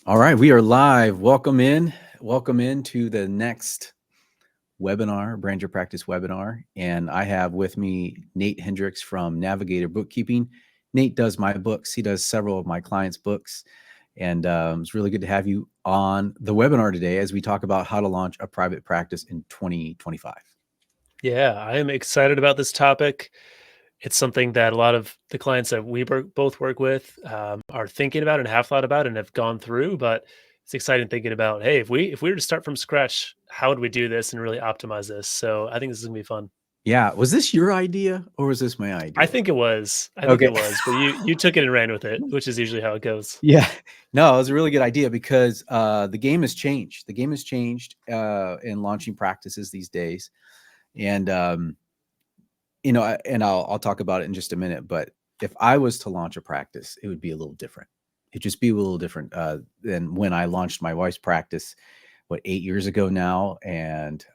All right, we are live. Welcome in. Welcome into the next webinar, Brand Your Practice webinar. And I have with me Nate Hendrikse from Navigator Bookkeeping. Nate does my books. He does several of my clients' books. And it's really good to have you on the webinar today as we talk about how to launch a private practice in 2025. Yeah, I am excited about this topic. It's something that a lot of the clients that we both work with are thinking about and have thought about and have gone through. But it's exciting thinking about, hey, if we were to start from scratch, how would we do this and really optimize this? So I think this is gonna be fun. Yeah, was this your idea or was this my I idea? think it was. I think Okay. it was, but you took it and ran with it, which is usually how it goes. Yeah, no, it was a really good idea because the game has changed. The game has changed in launching practices these days. And and I'll talk about it in just a minute. But if I was to launch a practice, it would be a little different. It'd just be a little different than when I launched my wife's practice, 8 years ago now, and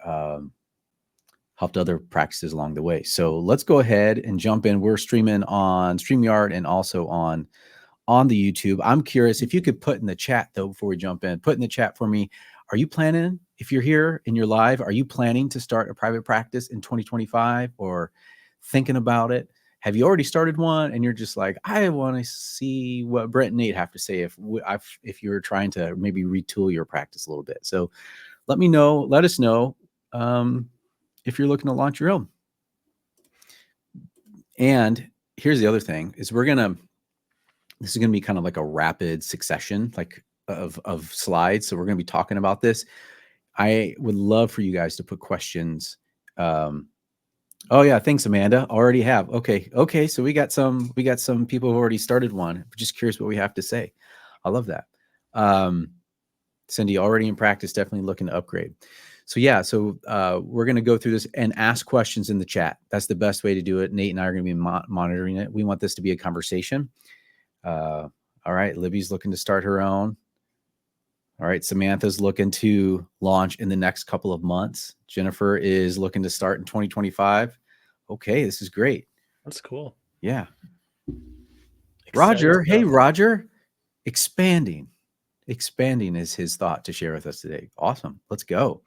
helped other practices along the way. So let's go ahead and jump in. We're streaming on StreamYard and also on the YouTube. I'm curious if you could put in the chat though, before we jump in, put in the chat for me. Are you planning, if you're here and you're live, are you planning to start a private practice in 2025 or thinking about it? Have you already started one and you're just like, I want to see what Brent and Nate have to say if you're trying to maybe retool your practice a little bit. So let us know if you're looking to launch your own. And here's the other thing is this is going to be kind of like a rapid succession of slides. So we're going to be talking about this. I would love for you guys to put questions. Oh yeah, thanks, Amanda. Already have. Okay. So we got some people who already started one. We're just curious what we have to say. I love that. Cindy, already in practice, definitely looking to upgrade. So yeah, we're going to go through this and ask questions in the chat. That's the best way to do it. Nate and I are going to be monitoring it. We want this to be a conversation. All right, Libby's looking to start her own. All right, Samantha's looking to launch in the next couple of months. Jennifer is looking to start in 2025. Okay, this is great. That's cool. Yeah. Exciting Roger, hey, stuff. Roger, expanding is his thought to share with us today. Awesome. Let's go.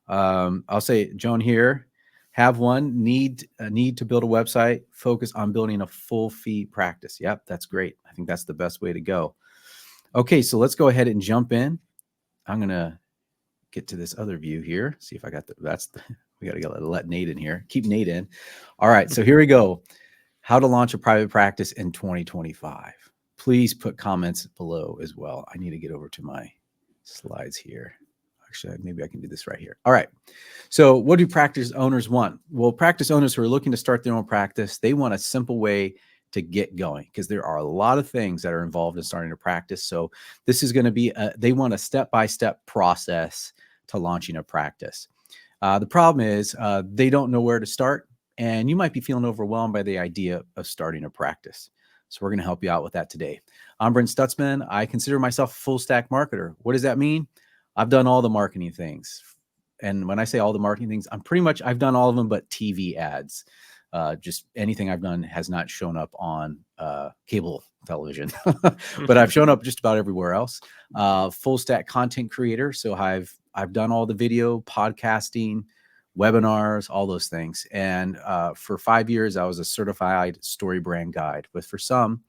I'll say, Joan here, have one, need to build a website, focus on building a full fee practice. Yep, that's great. I think that's the best way to go. Okay, so let's go ahead and jump in. I'm going to get to this other view here. See if I got we got to let Nate in here. Keep Nate in. All right, so here we go. How to launch a private practice in 2025. Please put comments below as well. I need to get over to my slides here. Actually, maybe I can do this right here. All right. So what do practice owners want? Well, practice owners who are looking to start their own practice, they want a simple way to get going because there are a lot of things that are involved in starting a practice. So this is going to be, they want a step-by-step process to launching a practice. The problem is they don't know where to start, and you might be feeling overwhelmed by the idea of starting a practice. So we're going to help you out with that today. I'm Brent Stutzman. I consider myself a full stack marketer. What does that mean? I've done all the marketing things. And when I say all the marketing things, I've done all of them, but TV ads. Just anything I've done has not shown up on cable television, but I've shown up just about everywhere else. Full stack content creator. So I've done all the video, podcasting, webinars, all those things. And for 5 years, I was a certified story brand guide. But for some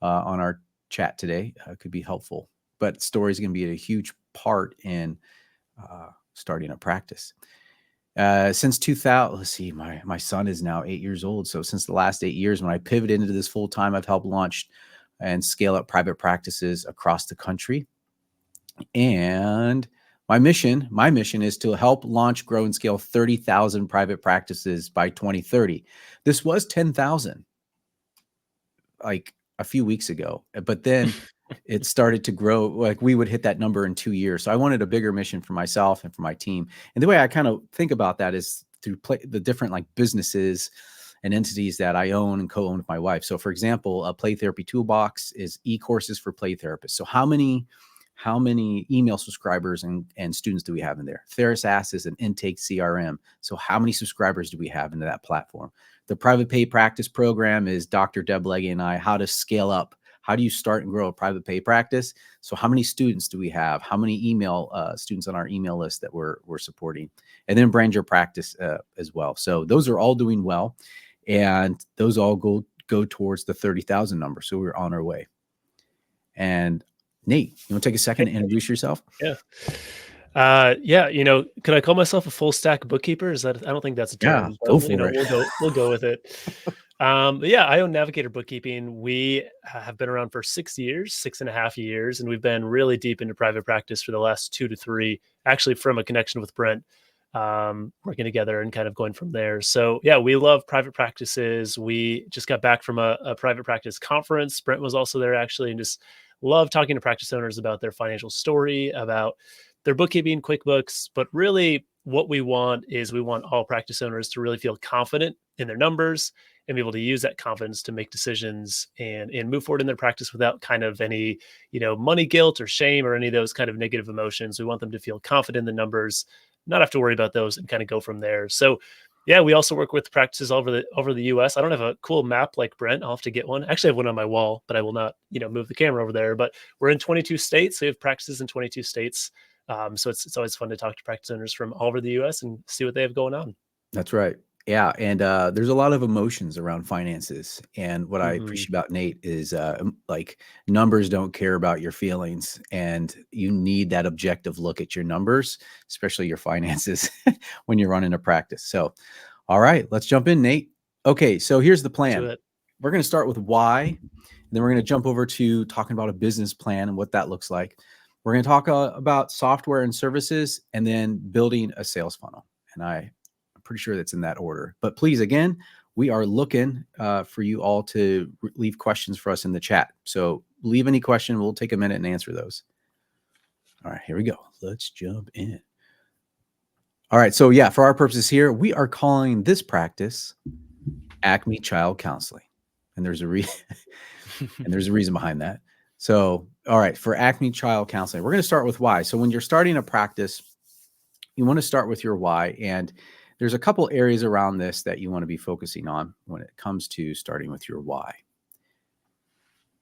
on our chat today, could be helpful. But story is going to be a huge part in starting a practice. Since 2000, let's see, my son is now 8 years old. So since the last 8 years, when I pivoted into this full time, I've helped launch and scale up private practices across the country. And my mission is to help launch, grow, and scale 30,000 private practices by 2030. This was 10,000 like a few weeks ago, but then it started to grow. Like we would hit that number in 2 years. So I wanted a bigger mission for myself and for my team. And the way I kind of think about that is through the different like businesses and entities that I own and co-own with my wife. So for example, a Play Therapy Toolbox is e-courses for play therapists. So how many email subscribers and students do we have in there? TheraSAS is an intake CRM. So how many subscribers do we have into that platform? The private pay practice program is Dr. Deb Legge and I, how to scale up How do you start and grow a private pay practice? So how many students do we have? How many email students on our email list that we're supporting? And then brand your practice as well. So those are all doing well, and those all go towards the 30,000 number. So we're on our way. And Nate, you want to take a second to introduce yourself? Yeah. Yeah, could I call myself a full stack bookkeeper? Is that I don't think that's a Yeah, term, but go for it. we'll go with it. But yeah, I own Navigator Bookkeeping. We have been around for 6 years, 6.5 years, and we've been really deep into private practice for the last 2 to 3, actually from a connection with Brent, working together and kind of going from there. So yeah, we love private practices. We just got back from a private practice conference. Brent was also there actually, and just love talking to practice owners about their financial story, about their bookkeeping, QuickBooks. But really, what we want is we want all practice owners to really feel confident in their numbers and be able to use that confidence to make decisions and move forward in their practice without kind of any, money guilt or shame or any of those kind of negative emotions. We want them to feel confident in the numbers, not have to worry about those, and kind of go from there. So yeah, we also work with practices all over the US. I don't have a cool map like Brent. I'll have to get one. Actually, I have one on my wall, but I will not, move the camera over there. But we're in 22 states. So we have practices in 22 states. So it's always fun to talk to practice owners from all over the US and see what they have going on. That's right. Yeah, and there's a lot of emotions around finances, and what I Mhm. appreciate about Nate is like numbers don't care about your feelings, and you need that objective look at your numbers, especially your finances, when you're running a practice. So, all right, let's jump in, Nate. Okay, so here's the Do plan. it. We're going to start with why, and then we're going to jump over to talking about a business plan and what that looks like. We're going to talk about software and services, and then building a sales funnel. And I'm pretty sure that's in that order. But please, again, we are looking for you all to leave questions for us in the chat. So leave any question. We'll take a minute and answer those. All right, here we go. Let's jump in. All right. So yeah, for our purposes here, we are calling this practice Acme Child Counseling. And there's a reason behind that. So, all right, for Acme Child Counseling, we're going to start with why. So when you're starting a practice, you want to start with your why. And there's a couple areas around this that you want to be focusing on when it comes to starting with your why.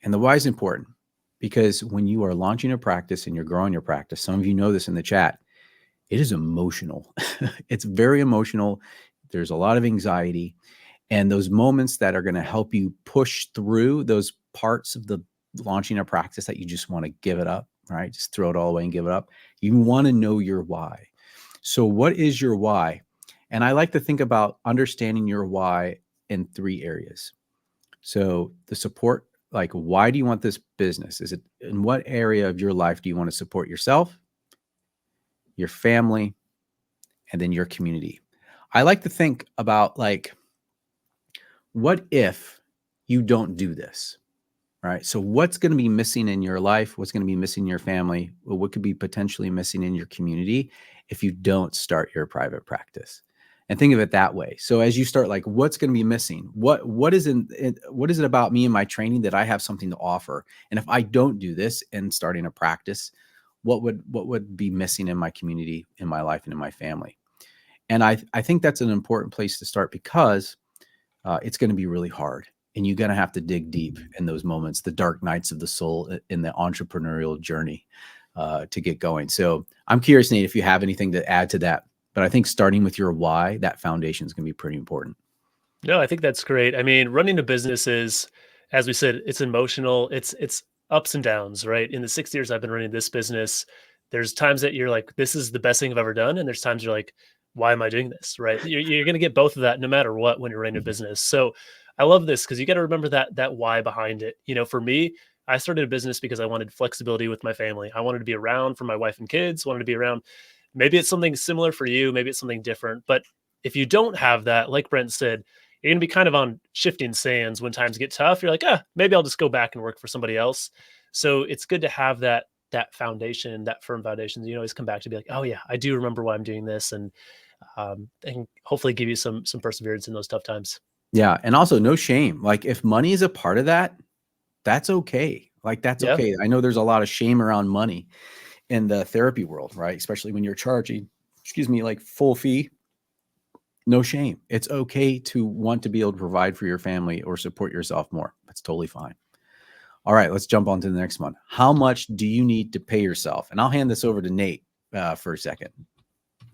And the why is important because when you are launching a practice and you're growing your practice, some of you know this in the chat, it is emotional. It's very emotional. There's a lot of anxiety. And those moments that are going to help you push through those parts of the launching a practice that you just want to give it up, right? Just throw it all away and give it up. You want to know your why. So what is your why? And I like to think about understanding your why in 3 areas. So the support, like, why do you want this business? Is it in what area of your life do you want to support yourself, your family, and then your community? I like to think about, like, what if you don't do this? Right. So what's going to be missing in your life? What's going to be missing in your family? What could be potentially missing in your community if you don't start your private practice? And think of it that way. So as you start, like, what's going to be missing? What is it about me and my training that I have something to offer? And if I don't do this and starting a practice, what would be missing in my community, in my life, and in my family? And I think that's an important place to start because it's going to be really hard. And you're going to have to dig deep in those moments, the dark nights of the soul in the entrepreneurial journey to get going. So I'm curious, Nate, if you have anything to add to that. But I think starting with your why, that foundation is going to be pretty important. No, I think that's great. I mean, running a business is, as we said, it's emotional. It's ups and downs, right? In the 6 years I've been running this business, there's times that you're like, this is the best thing I've ever done, and there's times you're like, why am I doing this? Right? You're going to get both of that no matter what when you're running a business. So I love this because you got to remember that why behind it. For me, I started a business because I wanted flexibility with my family. I wanted to be around for my wife and kids. Wanted to be around. Maybe it's something similar for you. Maybe it's something different. But if you don't have that, like Brent said, you're going to be kind of on shifting sands when times get tough. You're like, maybe I'll just go back and work for somebody else. So it's good to have that foundation, that firm foundation. You always come back to be like, oh yeah, I do remember why I'm doing this, and hopefully give you some perseverance in those tough times. Yeah. And also no shame. Like, if money is a part of that, that's okay. Like, that's Yeah. okay. I know there's a lot of shame around money in the therapy world, right? Especially when you're charging, like, full fee. No shame. It's okay to want to be able to provide for your family or support yourself more. That's totally fine. All right, let's jump on to the next one. How much do you need to pay yourself? And I'll hand this over to Nate for a second.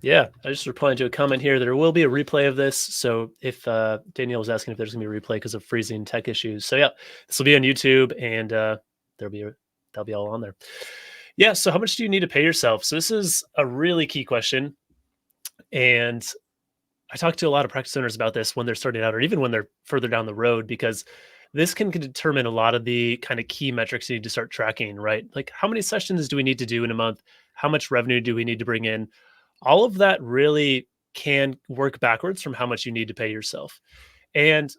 Yeah, I just replying to a comment here. There will be a replay of this. So if Danielle was asking if there's going to be a replay because of freezing tech issues. So yeah, this will be on YouTube and that'll be all on there. Yeah. So how much do you need to pay yourself? So this is a really key question. And I talk to a lot of practice owners about this when they're starting out or even when they're further down the road, because this can determine a lot of the kind of key metrics you need to start tracking, right? Like how many sessions do we need to do in a month? How much revenue do we need to bring in? All of that really can work backwards from how much you need to pay yourself. And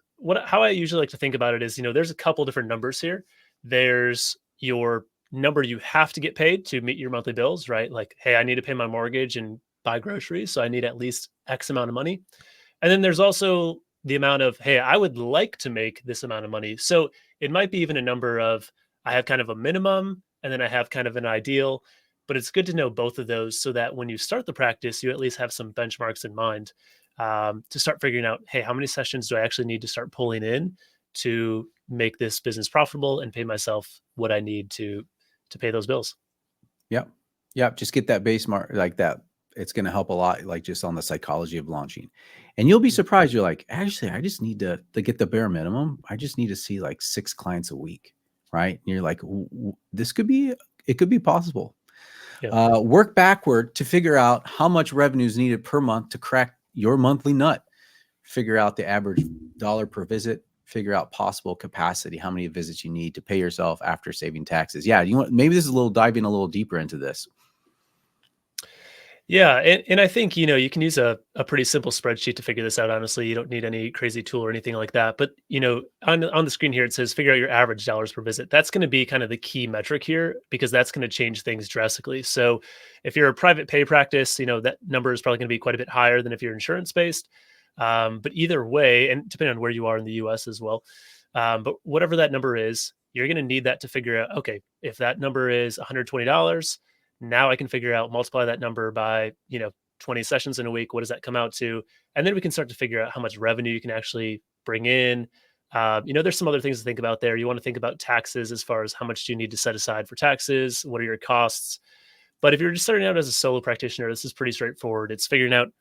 how I usually like to think about it is, there's a couple different numbers here. There's your number you have to get paid to meet your monthly bills, right? Like, hey, I need to pay my mortgage and buy groceries, so I need at least X amount of money. And then there's also the amount of, hey, I would like to make this amount of money. So it might be even a number of, I have kind of a minimum and then I have kind of an ideal. But it's good to know both of those so that when you start the practice, you at least have some benchmarks in mind to start figuring out, hey, how many sessions do I actually need to start pulling in to make this business profitable and pay myself what I need to pay those bills. Yep. Yep. Just get that base mark like that. It's going to help a lot, like just on the psychology of launching. And you'll be surprised. You're like, actually, I just need to get the bare minimum. I just need to see like 6 clients a week. Right. And you're like, it could be possible. Yeah. Work backward to figure out how much revenue is needed per month to crack your monthly nut. Figure out the average dollar per visit. Figure out possible capacity, how many visits you need to pay yourself after saving taxes. Yeah, maybe this is diving a little deeper into this. Yeah, and I think you can use a pretty simple spreadsheet to figure this out. Honestly, you don't need any crazy tool or anything like that. But on the screen here it says figure out your average dollars per visit. That's going to be kind of the key metric here because that's going to change things drastically. So if you're a private pay practice, that number is probably going to be quite a bit higher than if you're insurance based. But either way, and depending on where you are in the U.S. as well, but whatever that number is, you're going to need that to figure out. Okay, if that number is $120. Now I can figure out, multiply that number by, 20 sessions in a week. What does that come out to? And then we can start to figure out how much revenue you can actually bring in. There's some other things to think about there. You want to think about taxes as far as how much do you need to set aside for taxes? What are your costs? But if you're just starting out as a solo practitioner, this is pretty straightforward. It's figuring out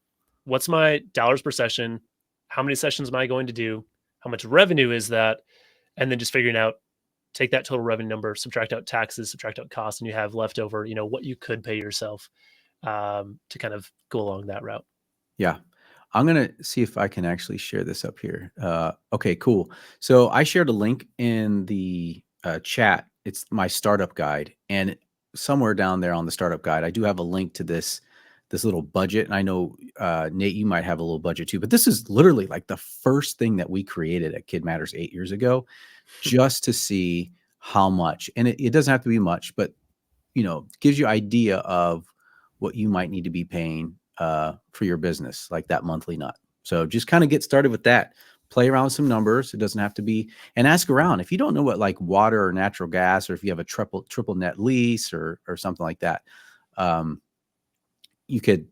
what's my dollars per session? How many sessions am I going to do? How much revenue is that? And then just figuring out, take that total revenue number, subtract out taxes, subtract out costs, and you have left over, what you could pay yourself to kind of go along that route. Yeah. I'm going to see if I can actually share this up here. Okay, cool. So I shared a link in the chat. It's my startup guide. And somewhere down there on the startup guide, I do have a link to this little budget. And I know, Nate, you might have a little budget too, but this is literally like the first thing that we created at Kid Matters 8 years ago, just to see how much. And it doesn't have to be much, but, gives you idea of what you might need to be paying for your business, like that monthly nut. So just kind of get started with that. Play around with some numbers. It doesn't have to be, and ask around. If you don't know what like water or natural gas, or if you have a triple net lease or something like that, you could,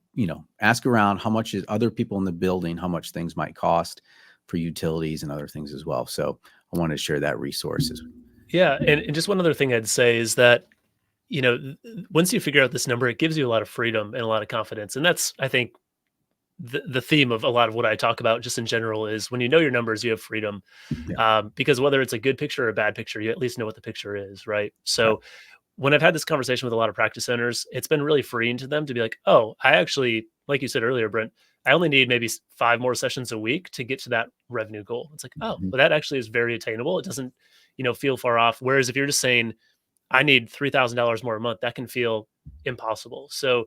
ask around how much is other people in the building, how much things might cost for utilities and other things as well. So I wanted to share that resources. Yeah. And just one other thing I'd say is that, once you figure out this number, it gives you a lot of freedom and a lot of confidence. And that's, I think, the theme of a lot of what I talk about just in general is when you know your numbers, you have freedom. Yeah. Because whether it's a good picture or a bad picture, you at least know what the picture is, right? So Right. when I've had this conversation with a lot of practice owners, it's been really freeing to them to be like, oh, I actually, like you said earlier, Brent, I only need maybe 5 more sessions a week to get to that revenue goal. It's like, oh, Mhm. well, that actually is very attainable. It doesn't, feel far off. Whereas if you're just saying, I need $3,000 more a month, that can feel impossible. So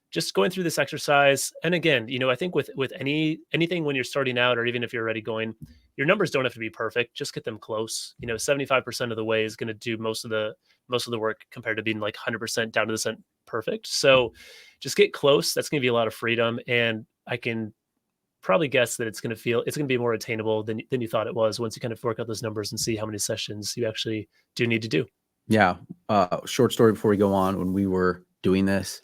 just going through this exercise, and again, I think with anything when you're starting out, or even if you're already going, your numbers don't have to be perfect. Just get them close. 75% of the way is going to do most of the work compared to being like 100% down to the cent perfect. So just get close. That's going to be a lot of freedom, and I can probably guess that it's going to be more attainable than you thought it was once you kind of work out those numbers and see how many sessions you actually do need to do. Yeah. Short story before we go on. When we were doing this,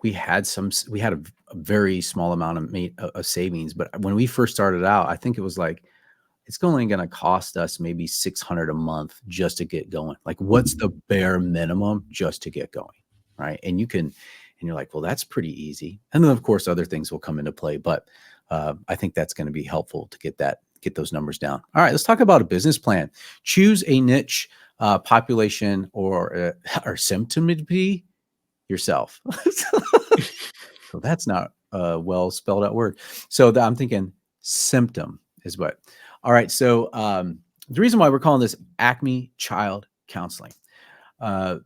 we had a very small amount of savings, but when we first started out, I think it was like it's only going to cost us maybe 600 a month just to get going. Like, what's the bare minimum just to get going, right? And you're like, well, that's pretty easy. And then of course other things will come into play, but I think that's going to be helpful to get those numbers down. All right, let's talk about a business plan. Choose a niche, population, or symptom to be yourself. So that's not a well spelled out word. So I'm thinking symptom is what. All right. So the reason why we're calling this Acme Child Counseling.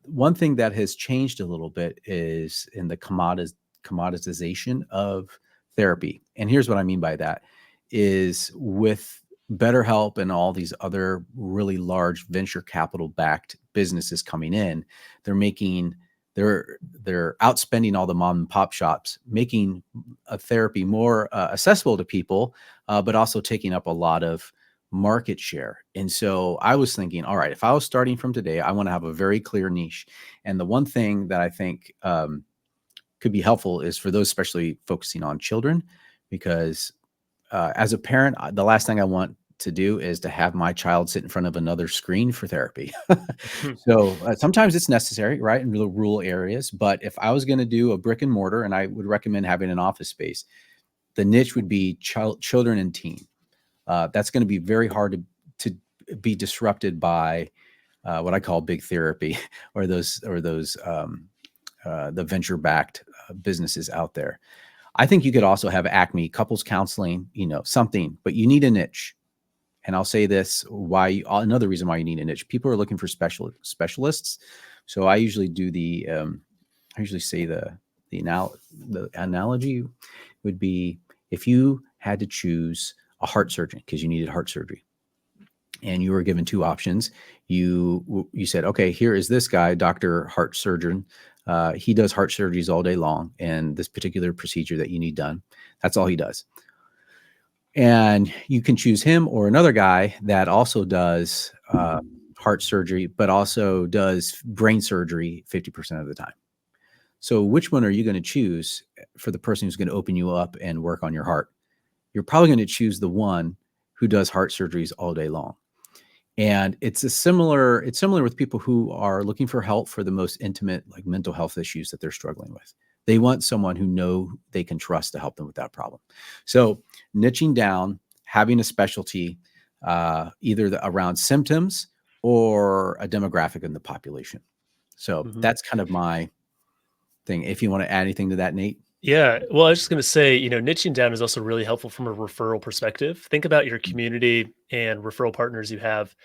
One thing that has changed a little bit is in the commoditization of therapy. And here's what I mean by that is with BetterHelp and all these other really large venture capital backed businesses coming in, they're outspending all the mom and pop shops, making a therapy more accessible to people, but also taking up a lot of market share. And so I was thinking, all right, if I was starting from today, I want to have a very clear niche. And the one thing that I think could be helpful is for those especially focusing on children, because as a parent, the last thing I want to do is to have my child sit in front of another screen for therapy. So sometimes it's necessary, right, in the rural areas. But if I was going to do a brick and mortar, and I would recommend having an office space, the niche would be children and teen. That's going to be very hard to be disrupted by what I call big therapy or those the venture backed businesses out there. I think you could also have Acme couples counseling, something, but you need a niche. And I'll say this, another reason why you need a niche. People are looking for specialists. So I usually do I usually say the analogy would be if you had to choose a heart surgeon because you needed heart surgery and you were given two options. You said, okay, here is this guy, Dr. Heart Surgeon. He does heart surgeries all day long. And this particular procedure that you need done, that's all he does. And you can choose him or another guy that also does heart surgery, but also does brain surgery 50% of the time. So which one are you going to choose for the person who's going to open you up and work on your heart? You're probably going to choose the one who does heart surgeries all day long. And it's similar with people who are looking for help for the most intimate, like mental health issues that they're struggling with. They want someone who they can trust to help them with that problem. So niching down, having a specialty, either around symptoms or a demographic in the population. So that's kind of my thing. If you want to add anything to that, Nate. Yeah. Well, I was just going to say, niching down is also really helpful from a referral perspective. Think about your community and referral partners you have.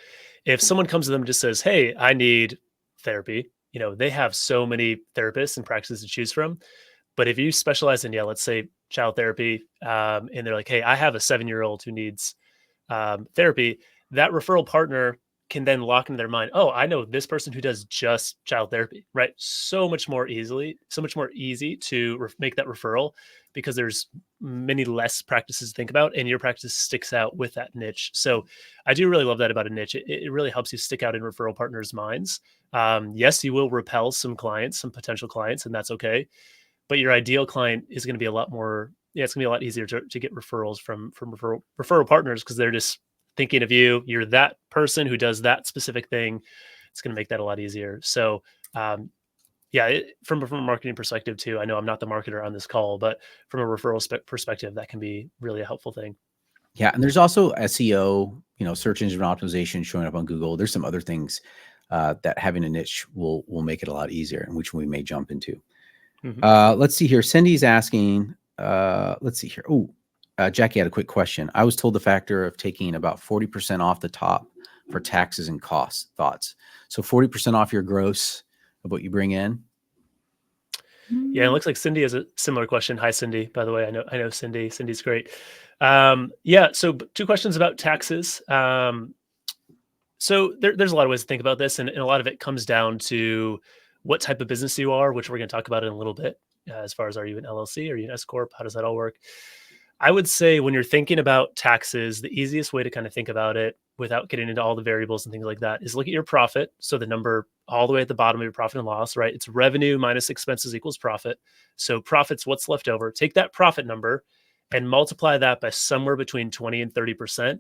If someone comes to them and just says, hey, I need therapy, they have so many therapists and practices to choose from. But if you specialize in, let's say child therapy, and they're like, hey, I have a 7-year-old who needs therapy, that referral partner can then lock into their mind, oh, I know this person who does just child therapy, right? So much more easy to make that referral because there's many less practices to think about and your practice sticks out with that niche. So I do really love that about a niche. It really helps you stick out in referral partners' minds. Yes, you will repel some potential clients, and that's okay. But your ideal client is going to be a lot more, it's going to be a lot easier to get referrals from referral partners because they're just thinking of you. You're that person who does that specific thing. It's going to make that a lot easier. So, from a marketing perspective too, I know I'm not the marketer on this call, but from a referral perspective, that can be really a helpful thing. Yeah. And there's also SEO, search engine optimization showing up on Google. There's some other things that having a niche will make it a lot easier, and which we may jump into. Let's see here. Cindy's asking, let's see here. Jackie had a quick question. I was told the factor of taking about 40% off the top for taxes and costs. Thoughts? So 40% off your gross of what you bring in. Yeah, it looks like Cindy has a similar question. Hi, Cindy. By the way, I know Cindy. Cindy's great. So 2 questions about taxes. So there's a lot of ways to think about this, and a lot of it comes down to what type of business you are, which we're going to talk about in a little bit. As far as, are you an LLC? Are you an S corp? How does that all work? I would say when you're thinking about taxes, the easiest way to kind of think about it without getting into all the variables and things like that is look at your profit. So the number all the way at the bottom of your profit and loss, right? It's revenue minus expenses equals profit. So profit's what's left over. Take that profit number and multiply that by somewhere between 20 and 30%.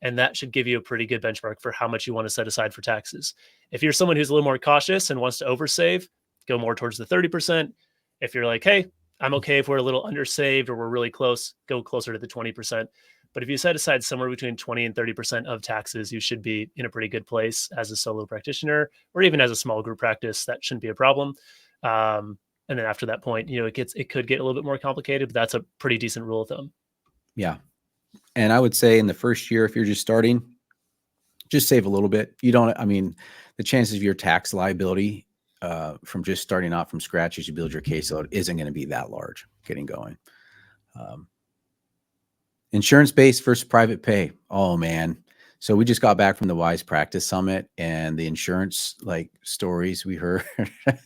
And that should give you a pretty good benchmark for how much you want to set aside for taxes. If you're someone who's a little more cautious and wants to oversave, go more towards the 30%. If you're like, hey, I'm okay if we're a little undersaved or we're really close, go closer to the 20%. But if you set aside somewhere between 20 and 30% of taxes, you should be in a pretty good place as a solo practitioner or even as a small group practice. That shouldn't be a problem. And then after that point, it could get a little bit more complicated, but that's a pretty decent rule of thumb. Yeah. And I would say in the first year, if you're just starting, just save a little bit. The chances of your tax liability from just starting out from scratch as you build your caseload isn't going to be that large getting going. Insurance-based versus private pay. Oh man. So we just got back from the Wise Practice Summit, and the insurance stories we heard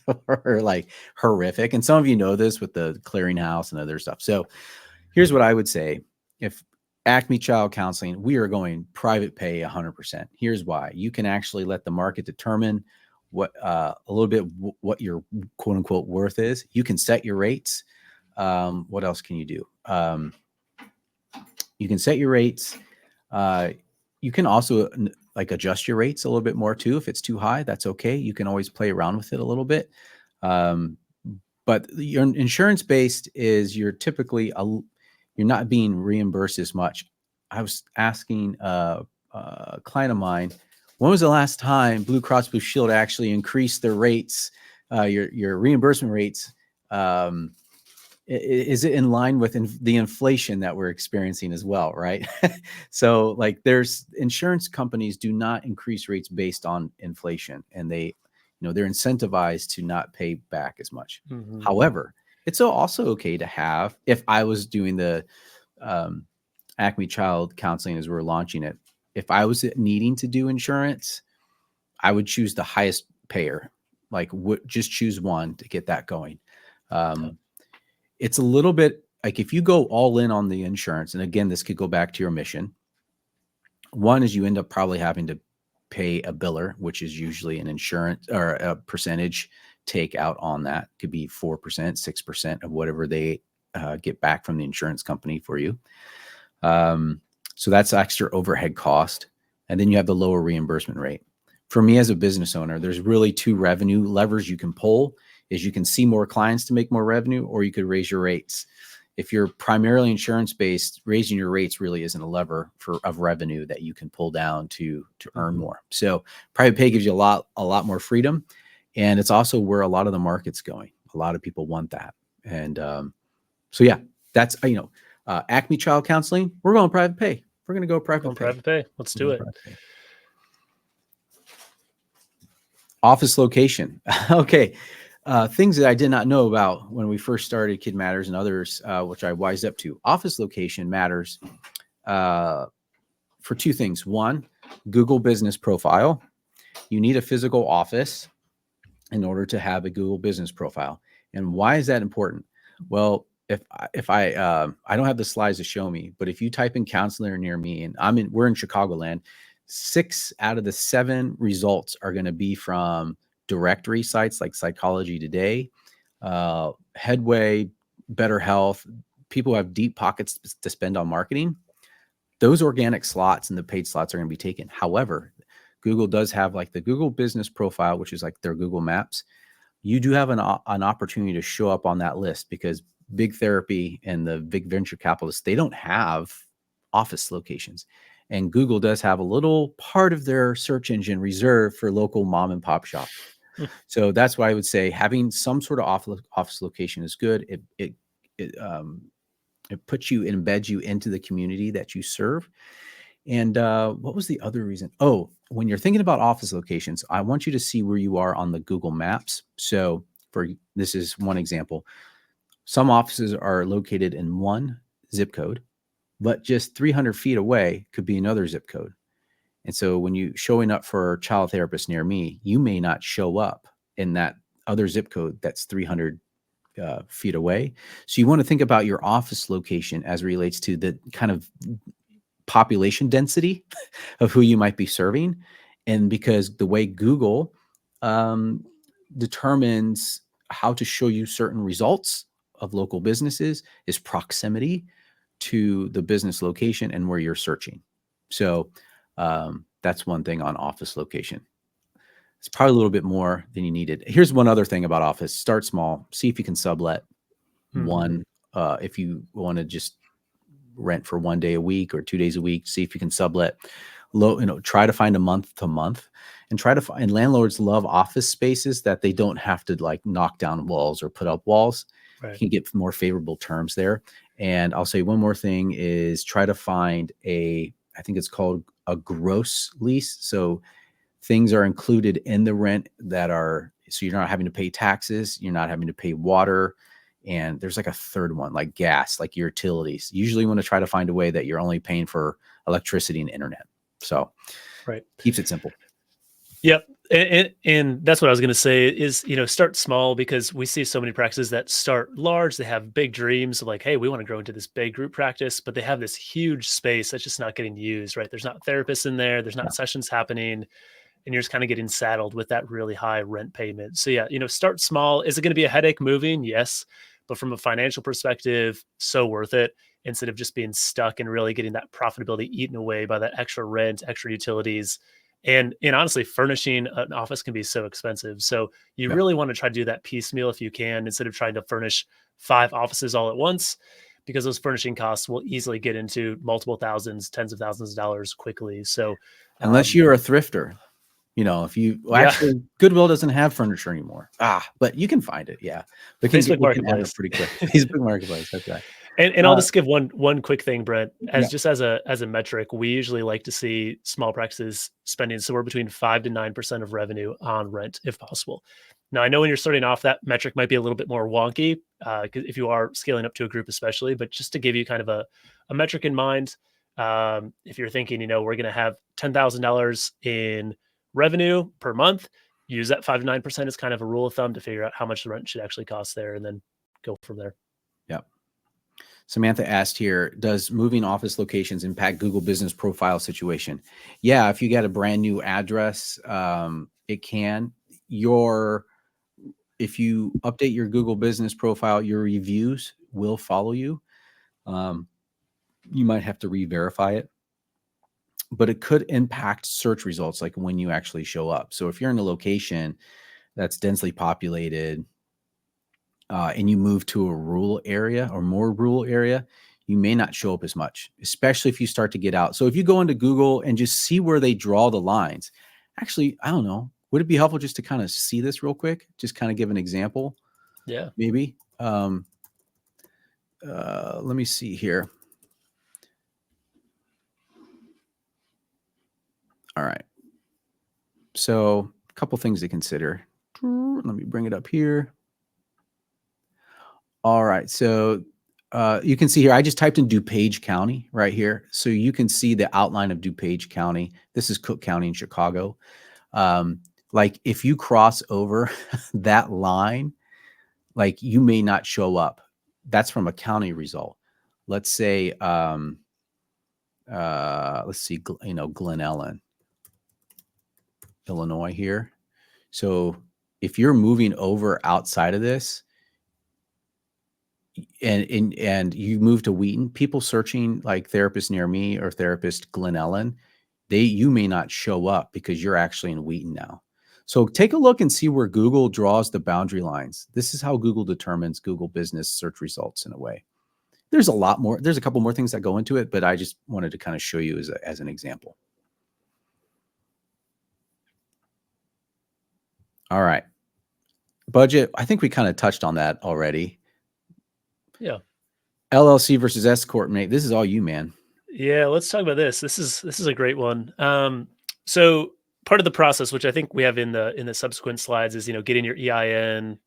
were horrific. And some of you know this with the clearinghouse and other stuff. So here's what I would say. If Acme Child Counseling, we are going private pay 100%. Here's why. You can actually let the market determine what what your quote unquote worth is. You can set your rates. What else can you do? You can set your rates. You can also adjust your rates a little bit more too. If it's too high, that's okay. You can always play around with it a little bit. But your insurance based is you're typically you're not being reimbursed as much. I was asking a client of mine, when was the last time Blue Cross Blue Shield actually increased their rates, your reimbursement rates? Is it in line with the inflation that we're experiencing as well, right? So there's insurance companies do not increase rates based on inflation, and they're incentivized to not pay back as much. Mm-hmm. However, it's also okay to have, if I was doing the Acme Child Counseling as we're launching it, if I was needing to do insurance, I would choose the highest payer, just choose one to get that going. It's a little bit if you go all in on the insurance, and again, this could go back to your mission. One is you end up probably having to pay a biller, which is usually an insurance or a percentage take out on that. It could be 4%, 6% of whatever they get back from the insurance company for you. So that's extra overhead cost. And then you have the lower reimbursement rate. For me as a business owner, there's really two revenue levers you can pull. Is you can see more clients to make more revenue, or you could raise your rates. If you're primarily insurance-based, raising your rates really isn't a lever of revenue that you can pull down to earn more. So private pay gives you a lot more freedom, and it's also where a lot of the market's going. A lot of people want that, and so yeah, that's Acme Child Counseling. We're going private pay. We're going to go private pay. Let's do it. Office location. Okay. Things that I did not know about when we first started Kid Matters and others, which I wised up to. Office location matters for two things. One, Google business profile. You need a physical office in order to have a Google business profile. And why is that important? Well, if I don't have the slides to show me, but if you type in counselor near me, and we're in Chicagoland, 6 out of the 7 results are going to be from directory sites like Psychology Today, Headway, Better Health. People who have deep pockets to spend on marketing. Those organic slots and the paid slots are going to be taken. However, Google does have the Google business profile, which is their Google Maps. You do have an opportunity to show up on that list because Big Therapy and the big venture capitalists, they don't have office locations. And Google does have a little part of their search engine reserved for local mom and pop shop. So that's why I would say having some sort of office location is good. It puts you, embeds you into the community that you serve. And what was the other reason? Oh, when you're thinking about office locations, I want you to see where you are on the Google Maps. So this is one example. Some offices are located in one zip code, but just 300 feet away could be another zip code. And so when you showing up for a child therapist near me, you may not show up in that other zip code that's 300 feet away. So you want to think about your office location as it relates to the kind of population density of who you might be serving. And because the way Google determines how to show you certain results of local businesses is proximity to the business location and where you're searching. So That's one thing on office location. It's probably a little bit more than you needed. Here's one other thing about office: start small. See if you can sublet Mhm. one. If you want to just rent for 1 day a week or 2 days a week, see if you can sublet low, try to find a month to month, and try to find, landlords love office spaces that they don't have to like knock down walls or put up walls. You Right. can get more favorable terms there. And I'll say one more thing is try to find I think it's called a gross lease. So things are included in the rent so you're not having to pay taxes, you're not having to pay water. And there's like a third one, like gas, like your utilities. Usually want to try to find a way that you're only paying for electricity and internet. So Right. keeps it simple. Yep. And that's what I was going to say is, start small, because we see so many practices that start large. They have big dreams of like, hey, we want to grow into this big group practice, but they have this huge space that's just not getting used, right? There's not therapists in there. There's Yeah. not sessions happening, and you're just kind of getting saddled with that really high rent payment. So yeah, start small. Is it going to be a headache moving? Yes. But from a financial perspective, so worth it, instead of just being stuck and really getting that profitability eaten away by that extra rent, extra utilities. And honestly, furnishing an office can be so expensive. So you Yep. really want to try to do that piecemeal if you can, instead of trying to furnish 5 offices all at once, because those furnishing costs will easily get into multiple thousands, tens of thousands of dollars quickly. So Unless um, you're a thrifter, if well, yeah, actually Goodwill doesn't have furniture anymore. But you can find it. Yeah. Facebook We can add it Marketplace. pretty quick. Facebook Marketplace. That's right. And I'll Uh, just give one quick thing, Brent, yeah. as a metric. We usually like to see small practices spending somewhere between 5 to 9% of revenue on rent, if possible. Now, I know when you're starting off, that metric might be a little bit more wonky, 'cause if you are scaling up to a group, especially. But just to give you kind of a metric in mind, if you're thinking, we're going to have $10,000 in revenue per month, use that 5 to 9% as kind of a rule of thumb to figure out how much the rent should actually cost there, and then go from there. Yeah. Samantha asked here, does moving office locations impact Google business profile situation? Yeah, if you get a brand new address, it can. If you update your Google business profile, your reviews will follow you. Um, you might have to re-verify it, but it could impact search results, like when you actually show up. So if you're in a location that's densely populated, and you move to a rural area or more rural area, you may not show up as much, especially if you start to get out. So if you go into Google and just see where they draw the lines, actually, I don't know, would it be helpful just to kind of see this real quick? Just kind of give an example, Yeah. maybe. Let me see here. All right. So a couple things to consider. Let me bring it up here. All right. So you can see here, I just typed in DuPage County right here. So you can see the outline of DuPage County. This is Cook County in Chicago. Like if you cross over that line, like you may not show up. That's from a county result. Let's say, let's see, Glen Ellen, Illinois here. So if you're moving over outside of this, and you move to Wheaton, people searching like therapist near me or therapist Glen Ellen, you may not show up because you're actually in Wheaton now. So take a look and see where Google draws the boundary lines. This is how Google determines Google business search results in a way. There's a lot more. There's a couple more things that go into it, but I just wanted to kind of show you as an example. All right. Budget. I think we kind of touched on that already. Yeah. LLC versus S corp, Nate. This is all you, man. Yeah, let's talk about this. This is a great one. So part of the process, which I think we have in the subsequent slides, is getting your EIN,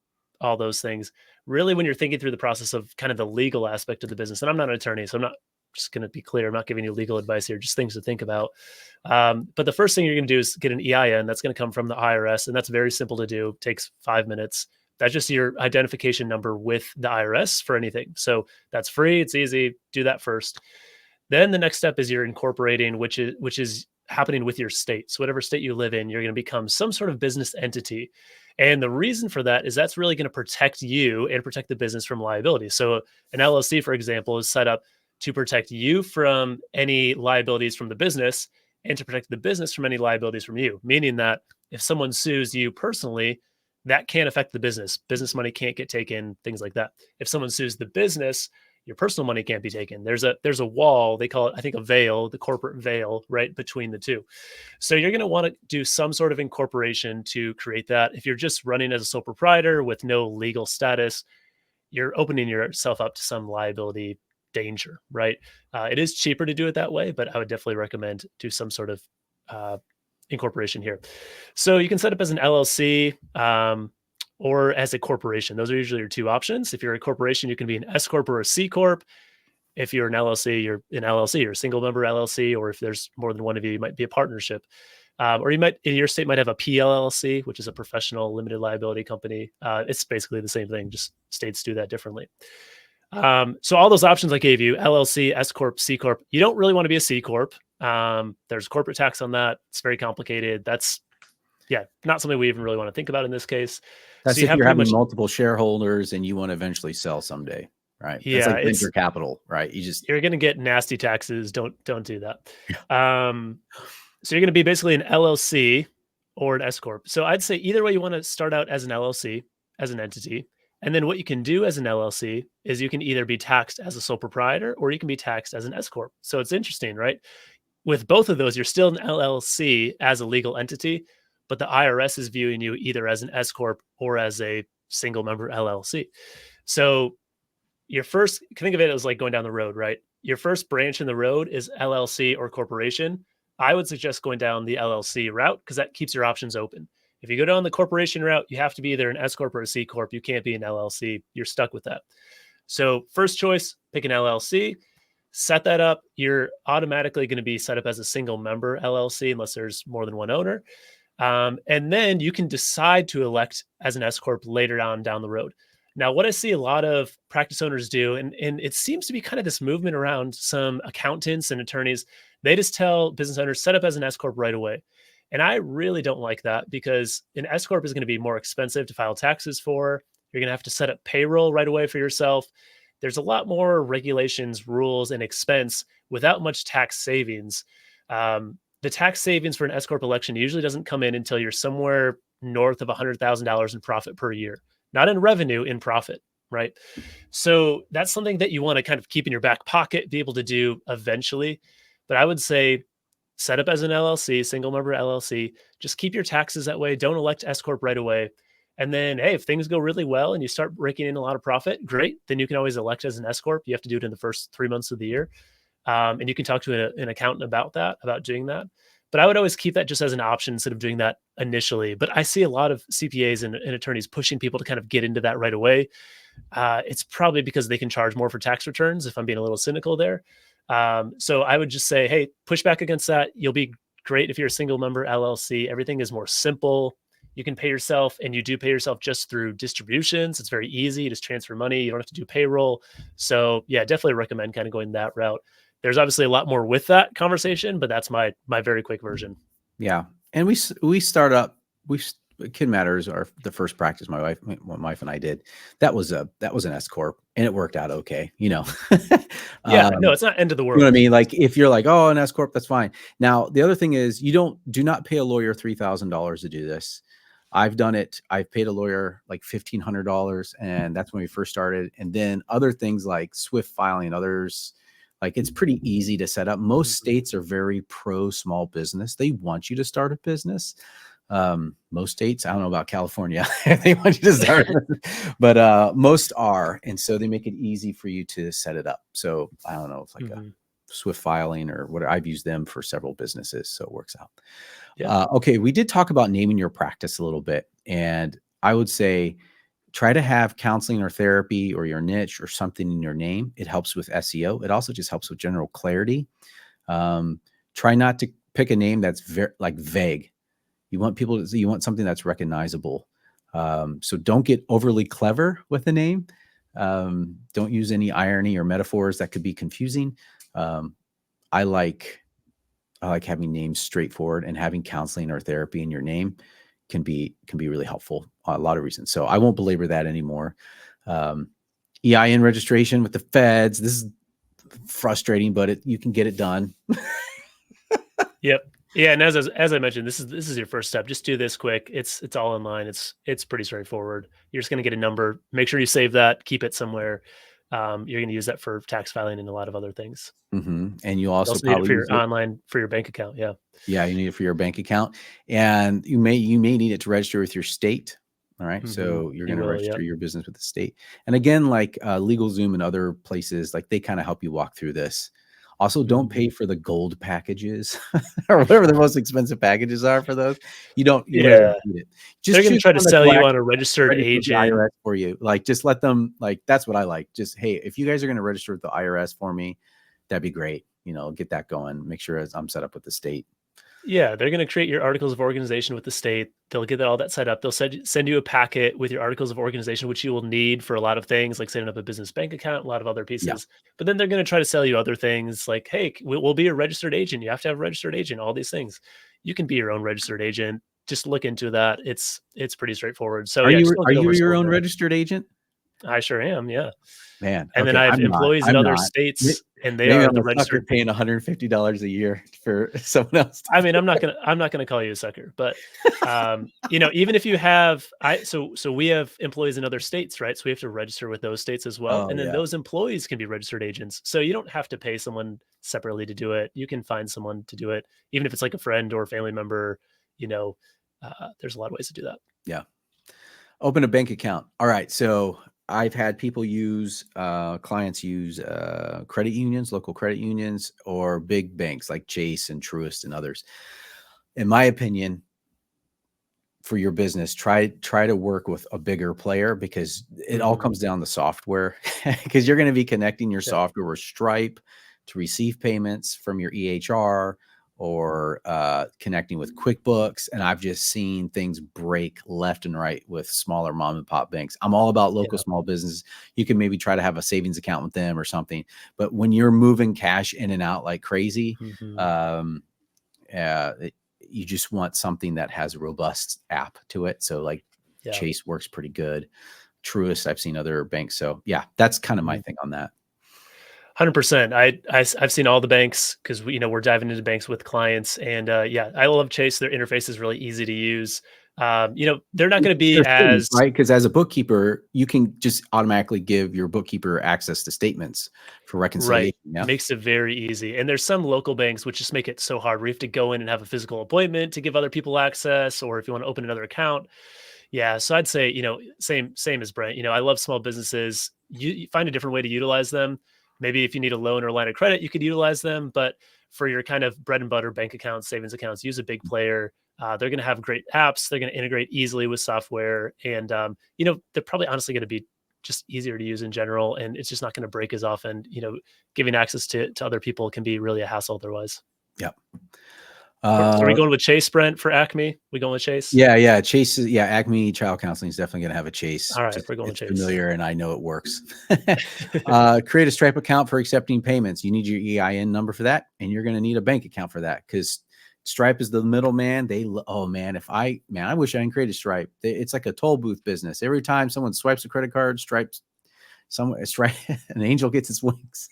all those things. Really, when you're thinking through the process of kind of the legal aspect of the business, and I'm not an attorney, so I'm not, just going to be clear, I'm not giving you legal advice here, just things to think about. But the first thing you're going to do is get an EIN. That's going to come from the IRS, and that's very simple to do. Takes 5 minutes. That's just your identification number with the IRS for anything. So that's free. It's easy. Do that first. Then the next step is you're incorporating, which is happening with your state. So whatever state you live in, you're going to become some sort of business entity. And the reason for that is that's really going to protect you and protect the business from liability. So an LLC, for example, is set up to protect you from any liabilities from the business and to protect the business from any liabilities from you, meaning that if someone sues you personally, that can't affect the business. Business money can't get taken, things like that. If someone sues the business, your personal money can't be taken. There's a wall, they call it, I think, a veil, the corporate veil, right between the two. So you're going to want to do some sort of incorporation to create that. If you're just running as a sole proprietor with no legal status, you're opening yourself up to some liability danger, right? It is cheaper to do it that way, but I would definitely recommend do some sort of uh, incorporation here. So you can set up as an LLC or as a corporation. Those are usually your two options. If you're a corporation, you can be an S corp or a C corp. If you're an LLC, you're an LLC, you're a single member LLC, or if there's more than one of you, you might be a partnership. Or you might, in your state, might have a PLLC, which is a professional limited liability company. It's basically the same thing, just states do that differently. So all those options I gave you, LLC, S Corp, C Corp, you don't really want to be a C Corp. There's corporate tax on that. It's very complicated. That's, not something we even really want to think about in this case. That's So you if have you're pretty having much, multiple shareholders and you want to eventually sell someday, right? That's like venture capital, right? You're going to get nasty taxes. Don't do that. So you're going to be basically an LLC or an S corp. So I'd say either way, you want to start out as an LLC, as an entity. And then what you can do as an LLC is you can either be taxed as a sole proprietor or you can be taxed as an S corp. So it's interesting, right? With both of those, you're still an LLC as a legal entity, but the IRS is viewing you either as an S corp or as a single member LLC. So your first, think of it as like going down the road, right? Your first branch in the road is LLC or corporation. I would suggest going down the LLC route because that keeps your options open. If you go down the corporation route, you have to be either an S corp or a C corp. You can't be an LLC. You're stuck with that. So first choice, pick an LLC, set that up. You're automatically going to be set up as a single member LLC unless there's more than one owner. And then you can decide to elect as an S corp later on down the road. Now, what I see a lot of practice owners do, and it seems to be kind of this movement around some accountants and attorneys, they just tell business owners, set up as an S corp right away. And I really don't like that because an S corp is going to be more expensive to file taxes for. You're going to have to set up payroll right away for yourself. There's a lot more regulations, rules, and expense without much tax savings. The tax savings for an S corp election usually doesn't come in until you're somewhere north of $100,000 in profit per year, not in revenue, in profit, right? So that's something that you want to kind of keep in your back pocket, be able to do eventually. But I would say set up as an LLC, single member LLC, just keep your taxes that way. Don't elect S corp right away. And then, hey, if things go really well and you start raking in a lot of profit, great. Then you can always elect as an S corp. You have to do it in the first 3 months of the year. And you can talk to an accountant about that, about doing that. But I would always keep that just as an option instead of doing that initially. But I see a lot of CPAs and attorneys pushing people to kind of get into that right away. It's probably because they can charge more for tax returns, if I'm being a little cynical there. So I would just say, hey, push back against that. You'll be great if you're a single member LLC. Everything is more simple. You can pay yourself, and you do pay yourself just through distributions. It's very easy. You just transfer money. You don't have to do payroll. So yeah, definitely recommend kind of going that route. There's obviously a lot more with that conversation, but that's my very quick version. Yeah. And we start up, Kid Matters, the first practice my wife and I did, that was an S corp, and it worked out okay, Yeah, no, it's not end of the world. You know what I mean? Like if you're like, oh, an S corp, that's fine. Now the other thing is do not pay a lawyer $3,000 to do this. I've done it. I've paid a lawyer like $1,500, and that's when we first started. And then other things like Swift filing, others. Like it's pretty easy to set up. Most states are very pro small business. They want you to start a business. Most states, I don't know about California, they want you to start, but most are. And so they make it easy for you to set it up. So I don't know, it's like a Swift filing or whatever. I've used them for several businesses, so it works out. Yeah. Okay, we did talk about naming your practice a little bit. And I would say, try to have counseling or therapy or your niche or something in your name. It helps with SEO. It also just helps with general clarity. Try not to pick a name that's very vague. You want something that's recognizable. So don't get overly clever with the name. Don't use any irony or metaphors that could be confusing. I like having names straightforward, and having counseling or therapy in your name can be really helpful. A lot of reasons. So I won't belabor that anymore. EIN registration with the feds. This is frustrating, but you can get it done. Yep. Yeah, and as I mentioned, this is your first step. Just do this quick. It's all online. It's pretty straightforward. You're just going to get a number. Make sure you save that. Keep it somewhere. You're going to use that for tax filing and a lot of other things. And you You also also need it probably for use your it. online for your bank account. Yeah. Yeah, you need it for your bank account, and you may need it to register with your state. All right, so you're You going to will. register Yep. your business with the state. And again, like LegalZoom and other places, like they kind of help you walk through this. Also, don't Mhm. pay for the gold packages or whatever the most expensive packages are for those. You really Yeah. don't need it. They're Just going to choose try to one that's sell you on actually a registered registered with the agent. IRS for you. Like, just let them, like, that's what I like. Just, hey, if you guys are going to register with the IRS for me, that'd be great. Get that going. Make sure I'm set up with the state. Yeah, they're going to create your articles of organization with the state. They'll get all that set up. They'll send you a packet with your articles of organization, which you will need for a lot of things, like setting up a business bank account, a lot of other Yeah. pieces. But then they're going to try to sell you other things like, hey, we'll be a registered agent. You have to have a registered agent, all these things. You can be your own registered agent. Just look into that. It's pretty straightforward. So Are yeah, just you don't are get you your oversold own there. registered agent? I sure am. Yeah. Man, And then okay, I have I'm not. employees in I'm other not. May states, and they maybe are I'm the a sucker registered. paying $150 a year for someone else to I mean, do I'm not gonna call you a sucker, but even if you have so we have employees in other states, right? So we have to register with those states as well. Oh, And then yeah. those employees can be registered agents. So you don't have to pay someone separately to do it. You can find someone to do it, even if it's like a friend or a family member, you know, there's a lot of ways to do that. Yeah. Open a bank account. All right, so I've had people use, clients use, credit unions, local credit unions, or big banks like Chase and Truist and others. In my opinion, for your business, try to work with a bigger player because it all Mhm. comes down to software. Because you're going to be connecting your Yeah. software with Stripe to receive payments from your EHR, or connecting with QuickBooks. And I've just seen things break left and right with smaller mom and pop banks. I'm all about local Yeah. small business. You can maybe try to have a savings account with them or something, but when you're moving cash in and out like crazy, Mhm. um, you just want something that has a robust app to it. So like Yeah. Chase works pretty good. Truist, I've seen other banks. So yeah, that's kind of my Mhm. thing on that. 100%. I've seen all the banks because we're diving into banks with clients, and yeah, I love Chase. Their interface is really easy to use. They're not going to It's be their statements, as right? Because as a bookkeeper, you can just automatically give your bookkeeper access to statements for right. reconciliation. Yeah. Makes it very easy. And there's some local banks which just make it so hard where you have to go in and have a physical appointment to give other people access, or if you want to open another account. Yeah. So I'd say, same as Brent. I love small businesses. You find a different way to utilize them. Maybe if you need a loan or line of credit, you could utilize them. But for your kind of bread and butter bank accounts, savings accounts, use a big player. They're going to have great apps. They're going to integrate easily with software. And, they're probably honestly going to be just easier to use in general. And it's just not going to break as often. Giving access to other people can be really a hassle otherwise. Yeah. So are we Uh, going with Chase, Brent, for Acme? We going with Chase? yeah, yeah. Chase is, yeah, Acme Child Counseling is definitely going to have a Chase. All right, Just we're going with it's Chase. familiar and I know it works. Create a Stripe account for accepting payments. You need your EIN number for that, and you're going to need a bank account for that because Stripe is the middleman. Oh man, I wish I didn't create a Stripe. It's like a toll booth business. Every time someone swipes a credit card, Stripe, an angel gets its wings.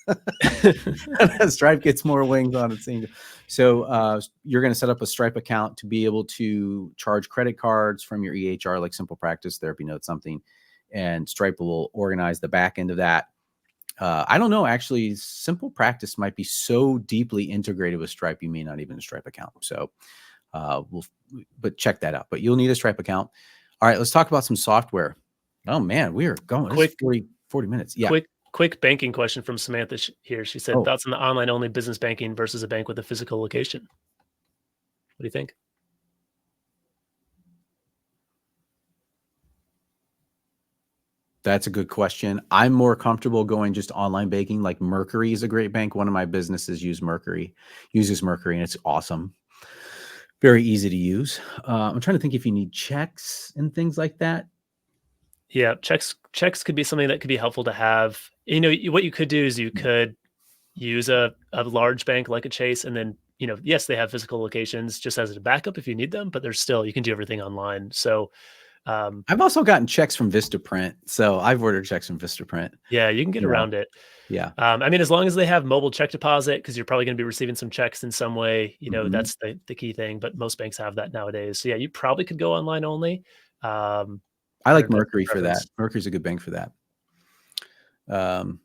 Stripe gets more wings on its angel. So you're going to set up a Stripe account to be able to charge credit cards from your EHR, like Simple Practice, Therapy Note, something, and Stripe will organize the back end of that. I don't know. Actually, Simple Practice might be so deeply integrated with Stripe, you may not even a Stripe account. So but check that out. But you'll need a Stripe account. All right, let's talk about some software. Oh man, we are going. This is quick, 40 minutes. Yeah. quick banking question from Samantha here. She said, Oh, thoughts on the online only business banking versus a bank with a physical location. What do you think? that's a good question. I'm more comfortable going just online banking. Like Mercury is a great bank. One of my businesses uses Mercury, and it's awesome. Very easy to use. I'm trying to think if you need checks and things like that. Yeah, checks could be something that could be helpful to have. What you could do is you Yeah. could use a large bank like a Chase, and then yes, they have physical locations just as a backup if you need them, but there's still you can do everything online. So I've also gotten checks from Vistaprint. So I've ordered checks from Vistaprint. Yeah, you can get You know, around it. yeah. I mean, as long as they have mobile check deposit, because you're probably going to be receiving some checks in some way, Mhm. that's the key thing. But most banks have that nowadays. So yeah, you probably could go online only. Um, I I like don't know if that's your Mercury for that. preference. Mercury's a good bank for that. Um,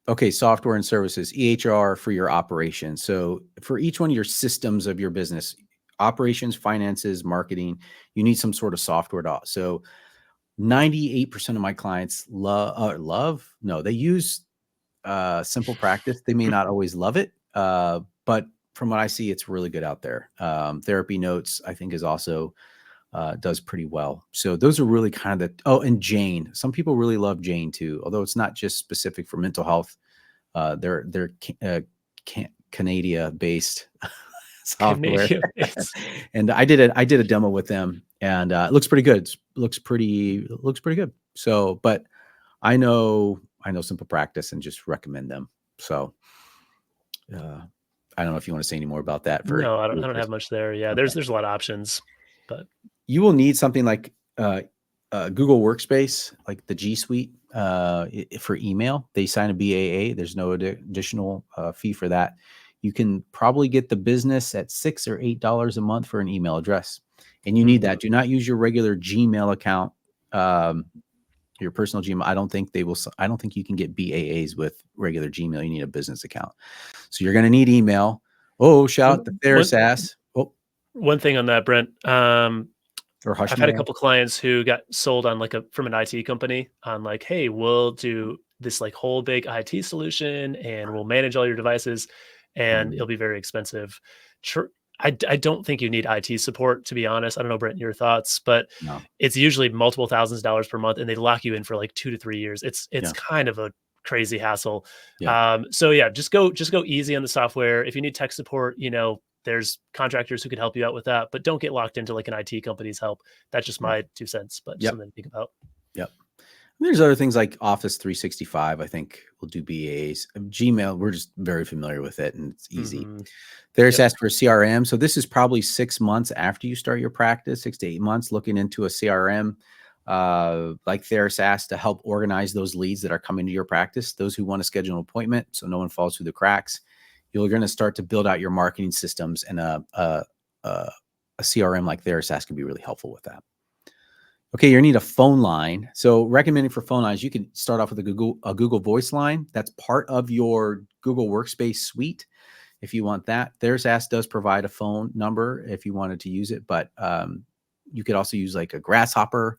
okay, software and services, EHR for your operations. So for each one of your systems of your business, operations, finances, marketing, you need some sort of software to. So 98% of my clients no, they use simple practice. They may not always love it, but from what I see, it's really good out there. Therapy Notes, I think, is also does pretty well. So those are really kind of the. Oh, and Jane. Some people really love Jane too, although it's not just specific for mental health. They're Canada based software, Canadian base. and I did a demo with them, and it looks pretty good. Looks pretty good. So, but I know simple practice and just recommend them. So, uh, I don't know if you want to say any more about that for No, I don't. your I don't have business. much there. Yeah, Okay. there's a lot of options, but You will need something like Google Workspace, like the G Suite for email. They sign a BAA. There's no additional fee for that. You can probably get the business at $6 or $8 a month for an email address, and you need mhm. that. Do not use your regular Gmail account, your personal Gmail. I don't think they will. I don't think you can get BAAs with regular Gmail. You need a business account, so you're going to need email. Oh, shout out to one one Therasass. Oh, one thing on that, Brent. or I've had a Hushmail. couple clients who got sold on from an IT company on like, hey, we'll do this like whole big IT solution and we'll manage all your devices and Mm, it'll be very expensive. Tr- I don't think you need IT support, to be honest. I don't know, Brent, your thoughts, but no. it's usually multiple thousands of dollars per month and they lock you in for like 2 to 3 years. It's Yeah. kind of a crazy hassle. Yeah. So yeah, just go easy on the software. If you need tech support, there's contractors who can help you out with that, but don't get locked into like an IT company's help. That's just Right. my 2 cents, but just Yep. something to think about. Yep. There's other things like Office 365. I think will do BAs. Gmail, we're just very familiar with it, and it's easy. Mhm. There's Yep. asked for CRM. So this is probably 6 months after you start your practice, 6 to 8 months, looking into a CRM. Like Theris asked to help organize those leads that are coming to your practice, those who want to schedule an appointment so no one falls through the cracks. You're going to start to build out your marketing systems, and a CRM like Theris asked can be really helpful with that. Okay, you need a phone line. So recommending for phone lines, you can start off with a Google Voice line. That's part of your Google Workspace suite. If you want that, Theris does provide a phone number if you wanted to use it, but you could also use like a Grasshopper.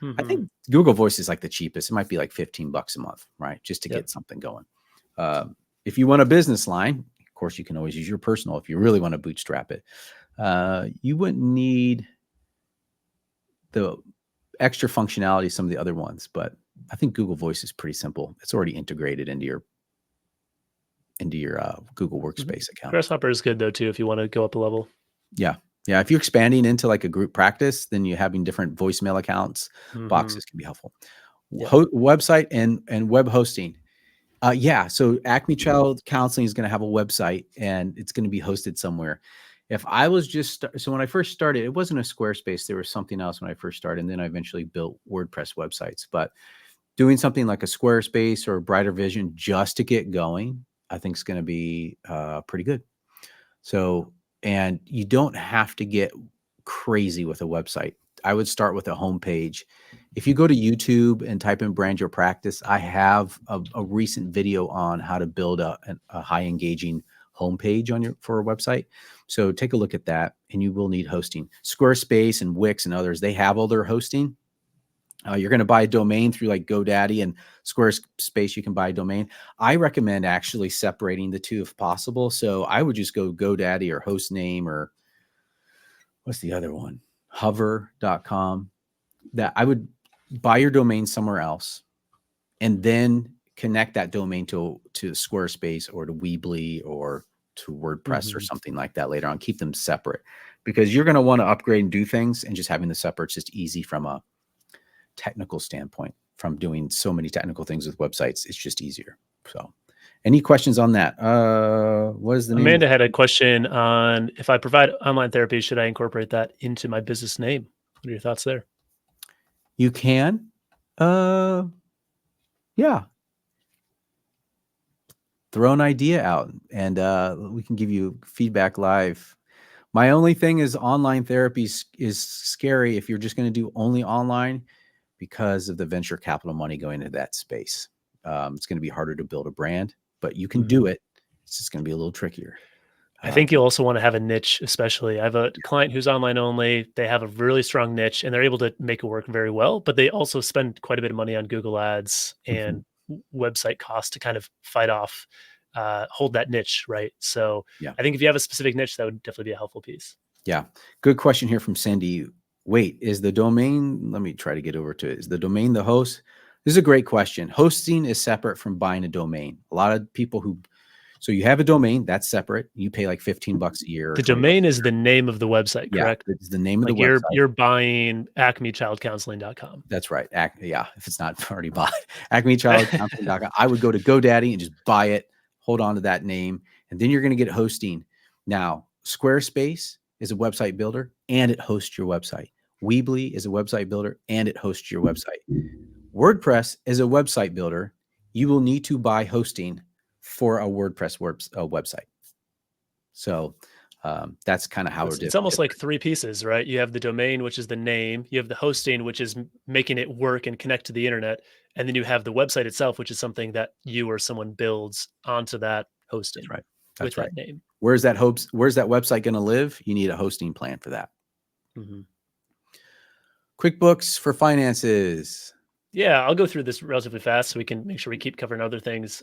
I Mhm. think Google Voice is like the cheapest. It might be like $15 a month, right? Just to Yep. get something going. If you want a business line, of course, you can always use your personal if you really want to bootstrap it. You wouldn't need the extra functionality of some of the other ones, but I think Google Voice is pretty simple. It's already integrated into your Google Mhm. Workspace account. Grasshopper is good though too if you wanna go up a level. Yeah. Yeah. If you're expanding into like a group practice, then you having different voicemail accounts, Mhm. boxes can be helpful. Yep. Website and web hosting. Yeah. So Acme Child Counseling is going to have a website and it's going to be hosted somewhere. If I was so when I first started, it wasn't a Squarespace. There was something else when I first started, and then I eventually built WordPress websites. But doing something like a Squarespace or a Brighter Vision just to get going, I think is going to be pretty good. So, and you don't have to get crazy with a website. I would start with a homepage. If you go to YouTube and type in brand your practice, I have a recent video on how to build a high engaging homepage for a website. So take a look at that, and you will need hosting. Squarespace and Wix and others, they have all their hosting. You're going to buy a domain through like GoDaddy and Squarespace. You can buy a domain. I recommend actually separating the two if possible. So I would just go GoDaddy or Hostname or what's the other one? Hover.com. That I would buy your domain somewhere else and then connect that domain to Squarespace or to Weebly or to WordPress or Mhm. something like that later on. Keep them separate because you're going to want to upgrade and do things, and just having the separate is just easy from a technical standpoint. From doing so many technical things with websites, it's just easier. So, any questions on that? What is the name of Amanda had a question on if I provide online therapy, should I incorporate that into my business name? What are your thoughts there? You can, uh, yeah, throw an idea out and we can give you feedback live. My only thing is online therapy is scary if you're just going to do only online because of the venture capital money going into that space. It's going to be harder to build a brand, but you can do it. It's just going to be a little trickier. I think you'll also want to have a niche, especially. I have a client who's online only. They have a really strong niche and they're able to make it work very well, but they also spend quite a bit of money on Google ads and website costs to kind of fight off, hold that niche, right? So Yeah. I think if you have a specific niche, that would definitely be a helpful piece. Yeah. Good question here from Cindy. Wait, is the domain, let me try to get over to it. Is the domain the host? This is a great question. Hosting is separate from buying a domain. A lot of people so you have a domain that's separate. You pay like $15 a year or The $20 domain a is year. the name of the website, Yeah, correct? it's the name of the Like website. you're buying acmechildcounseling.com. That's right. Yeah, if it's not already bought, acmechildcounseling.com. I would go to GoDaddy and just buy it, hold on to that name, and then you're going to get hosting. Now, Squarespace is a website builder and it hosts your website. Weebly is a website builder and it hosts your website. WordPress is a website builder. You will need to buy hosting for a WordPress website. So that's kind of how It's almost like three pieces, right? You have the domain, which is the name. You have the hosting, which is making it work and connect to the internet. And then you have the website itself, which is something that you or someone builds onto that hosting right. with That's right. that name. Where's that website going to live? You need a hosting plan for that. QuickBooks for finances. Yeah, I'll go through this relatively fast so we can make sure we keep covering other things.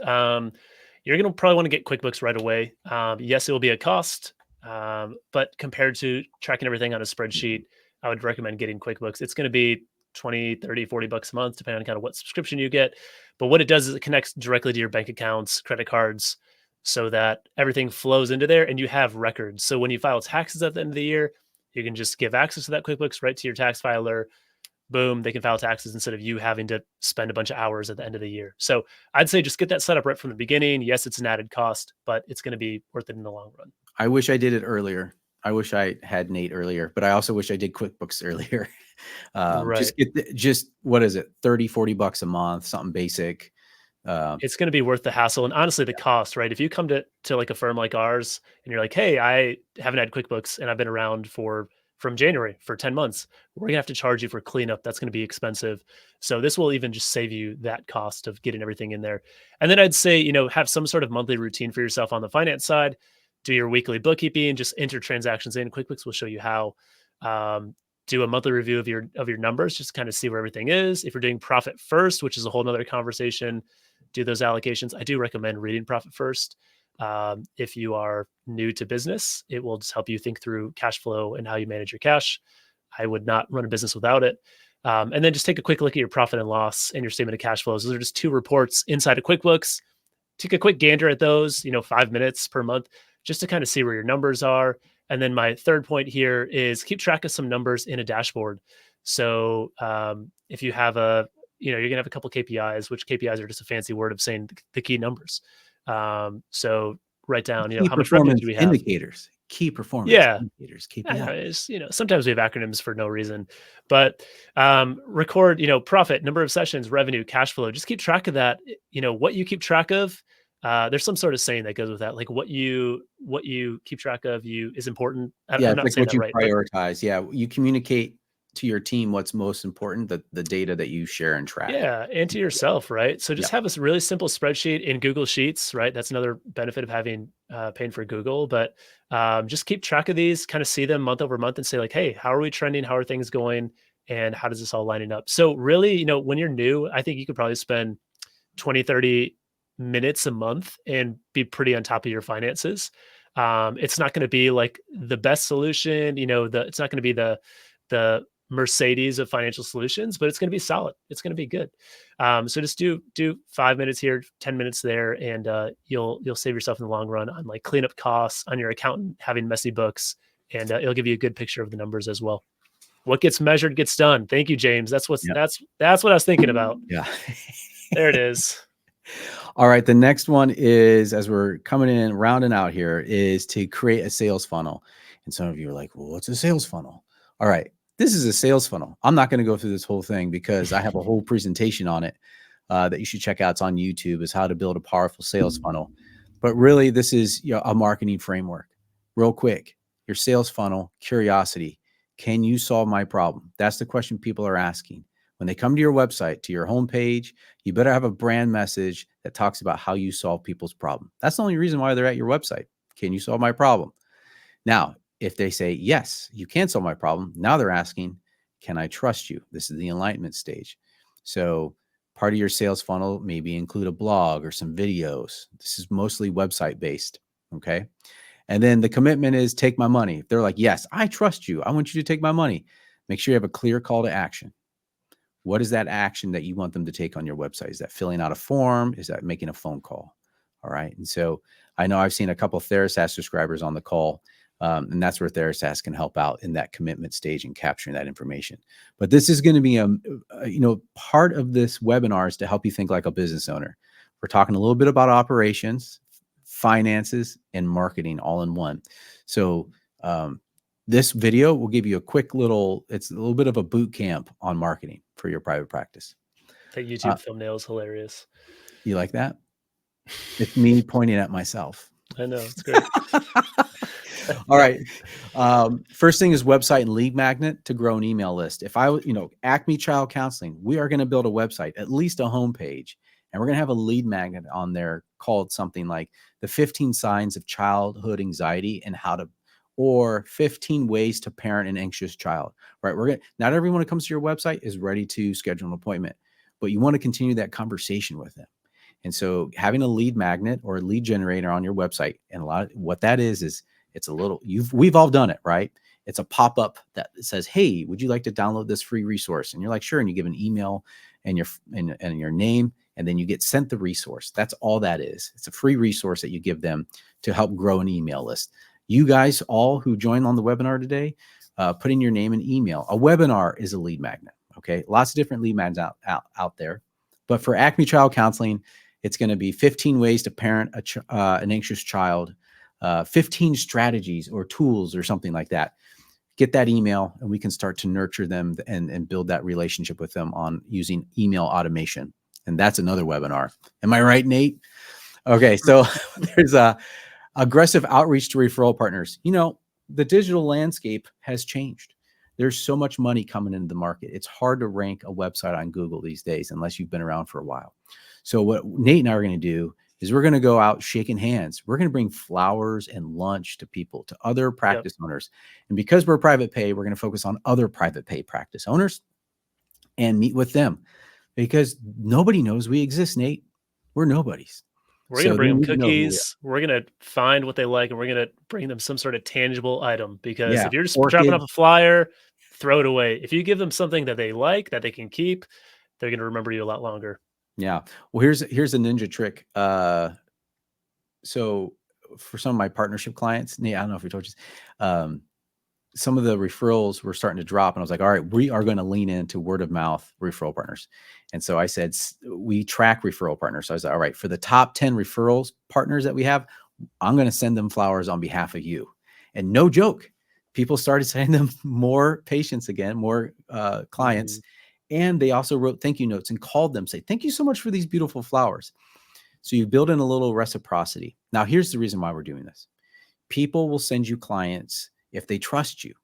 You're going to probably want to get QuickBooks right away. Yes, it will be a cost, but compared to tracking everything on a spreadsheet, I would recommend getting QuickBooks. It's going to be 20, 30, $40 a month, depending on kind of what subscription you get. But what it does is it connects directly to your bank accounts, credit cards, so that everything flows into there and you have records. So when you file taxes at the end of the year, you can just give access to that QuickBooks right to your tax filer. Boom, they can file taxes instead of you having to spend a bunch of hours at the end of the year. So I'd say just get that set up right from the beginning. Yes, it's an added cost, but it's going to be worth it in the long run. I wish I did it earlier. I wish I had Nate earlier, but I also wish I did QuickBooks earlier. Right. Just what is it? $30-$40 a month, something basic. It's going to be worth the hassle and honestly the cost, right? If you come to like a firm like ours and you're like, hey, I haven't had QuickBooks and I've been around from January for 10 months, we're gonna have to charge you for cleanup. That's going to be expensive. So this will even just save you that cost of getting everything in there. And then I'd say, have some sort of monthly routine for yourself on the finance side. Do your weekly bookkeeping, just enter transactions in. QuickBooks will show you how. Do a monthly review of your numbers, just kind of see where everything is. If you're doing profit first, which is a whole nother conversation, do those allocations. I do recommend reading Profit First. If you are new to business, it will just help you think through cash flow and how you manage your cash. I would not run a business without it. And then just take a quick look at your profit and loss and your statement of cash flows. Those are just two reports inside of QuickBooks. Take a quick gander at those, 5 minutes per month, just to kind of see where your numbers are. And then my third point here is keep track of some numbers in a dashboard. So if you have you're going to have a couple KPIs, which KPIs are just a fancy word of saying the key numbers. So write down, key how much revenue do we have? Key performance Yeah. indicators, I know, KPI. sometimes we have acronyms for no reason, but record, profit, number of sessions, revenue, cash flow. Just keep track of that. What you keep track of. There's some sort of saying that goes with that, like what you keep track of is important. Yeah, I'm it's not like saying what that you right, but prioritize. Yeah, you communicate to your team what's most important, the data that you share and track. yeah, and to yourself, right? So just Yeah. have a really simple spreadsheet in Google Sheets, right? That's another benefit of having paying for Google. But just keep track of these, kind of see them month over month, and say like, hey, how are we trending? How are things going? And how does this all lining up? So really, when you're new, I think you could probably spend 20, 30 minutes a month and be pretty on top of your finances. It's not going to be like the best solution, it's not going to be the Mercedes of financial solutions, but it's going to be solid. It's going to be good. So just do 5 minutes here, 10 minutes there, and you'll save yourself in the long run on like cleanup costs, on your accountant having messy books, and it'll give you a good picture of the numbers as well. What gets measured gets done. Thank you, James. That's what Yeah. I was thinking about. Yeah. There it is. All right. The next one is, as we're coming in, rounding out here, is to create a sales funnel. And some of you are like, well, what's a sales funnel? All right. This is a sales funnel. I'm not going to go through this whole thing because I have a whole presentation on it that you should check out. It's on YouTube, is how to build a powerful sales funnel. But really, this is a marketing framework. Real quick, your sales funnel, curiosity. Can you solve my problem? That's the question people are asking. When they come to your website, to your homepage, you better have a brand message that talks about how you solve people's problem. That's the only reason why they're at your website. Can you solve my problem? Now, if they say, yes, you can solve my problem, now they're asking, can I trust you? This is the enlightenment stage. So part of your sales funnel maybe include a blog or some videos. This is mostly website based. Okay. And then the commitment is take my money. If they're like, yes, I trust you, I want you to take my money. Make sure you have a clear call to action. What is that action that you want them to take on your website? Is that filling out a form? Is that making a phone call? All right. And so I know I've seen a couple of Therasas subscribers on the call, and that's where Therasas can help out in that commitment stage and capturing that information. But this is going to be part of this webinar is to help you think like a business owner. We're talking a little bit about operations, finances, and marketing all in one. So this video will give you a quick it's a little bit of a boot camp on marketing for your private practice. That YouTube thumbnail is hilarious. You like that? It's me pointing at myself. I know, it's great. All right. First thing is website and lead magnet to grow an email list. If Acme Child Counseling, we are going to build a website, at least a homepage, and we're going to have a lead magnet on there called something like the 15 signs of childhood anxiety and or 15 ways to parent an anxious child, right? Not everyone who comes to your website is ready to schedule an appointment, but you want to continue that conversation with them. And so having a lead magnet or a lead generator on your website, and what that is it's a little, we've all done it, right? It's a pop-up that says, hey, would you like to download this free resource? And you're like, sure. And you give an email and your name, and then you get sent the resource. That's all that is. It's a free resource that you give them to help grow an email list. You guys all who joined on the webinar today, put in your name and email. A webinar is a lead magnet. Okay. Lots of different lead magnets out there. But for Acme Child Counseling, it's going to be 15 ways to parent an anxious child, 15 strategies or tools or something like that. Get that email and we can start to nurture them and build that relationship with them on using email automation. And that's another webinar. Am I right, Nate? Okay. So there's aggressive outreach to referral partners. The digital landscape has changed. There's so much money coming into the market. It's hard to rank a website on Google these days unless you've been around for a while. So what Nate and I are going to do is we're going to go out shaking hands. We're going to bring flowers and lunch to people, to other practice owners. And because we're private pay, we're going to focus on other private pay practice owners and meet with them because nobody knows we exist, Nate. We're nobodies. We're going to bring them cookies. We're going to find what they like, and we're going to bring them some sort of tangible item because if you're just dropping off a flyer, throw it away. If you give them something that they like, that they can keep, they're going to remember you a lot longer. Yeah. Well, here's a ninja trick. So for some of my partnership clients, Nate, I don't know if we told you, some of the referrals were starting to drop, and I was like, all right, we are going to lean into word of mouth referral partners. And so I said, we track referral partners. So I was like, all right, for the top 10 referrals partners that we have, I'm going to send them flowers on behalf of you. And no joke, people started sending them more patients again, more clients. And they also wrote thank you notes and called them, say, thank you so much for these beautiful flowers. So you build in a little reciprocity. Now, here's the reason why we're doing this. People will send you clients if they trust you.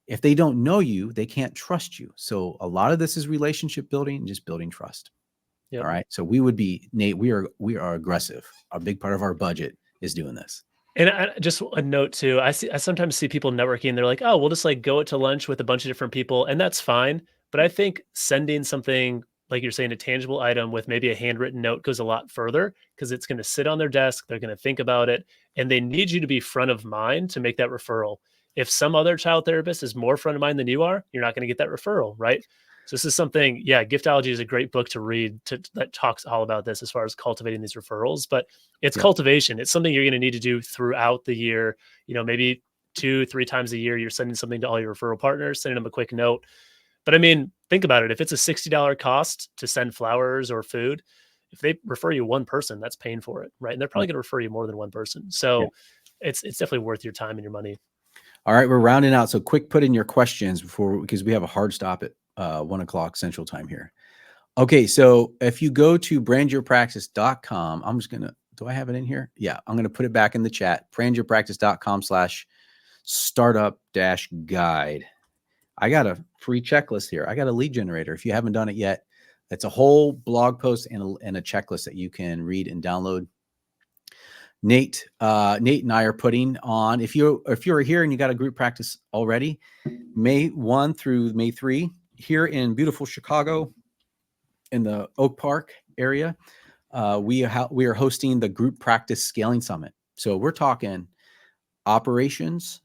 If they don't know you, they can't trust you. So a lot of this is relationship building and just building trust. All right. So Nate, we are aggressive. A big part of our budget is doing this. And just a note too, I sometimes see people networking. They're like, oh, we'll just like go to lunch with a bunch of different people, and that's fine. But I think sending something, like you're saying, a tangible item with maybe a handwritten note goes a lot further because it's going to sit on their desk. They're going to think about it, and they need you to be front of mind to make that referral. If some other child therapist is more front of mind than you are, you're not going to get that referral, right? So this is something, Giftology is a great book to read that talks all about this as far as cultivating these referrals, but it's cultivation. It's something you're going to need to do throughout the year. Maybe 2-3 times a year, you're sending something to all your referral partners, sending them a quick note. But I mean, think about it. If it's a $60 cost to send flowers or food, if they refer you one person, that's paying for it, right? And they're probably going to refer you more than one person. So it's definitely worth your time and your money. All right, we're rounding out. So quick, put in your questions because we have a hard stop at 1:00 Central Time here. Okay, so if you go to brandyourpractice.com, I'm just gonna. Do I have it in here? Yeah, I'm gonna put it back in the chat. brandyourpractice.com/startup-guide. I got a free checklist here. I got a lead generator. If you haven't done it yet, it's a whole blog post and a checklist that you can read and download. Nate and I are putting on, if you're here and you got a group practice already, May 1 through May 3 here in beautiful Chicago in the Oak Park area, we are hosting the Group Practice Scaling Summit. So we're talking operations,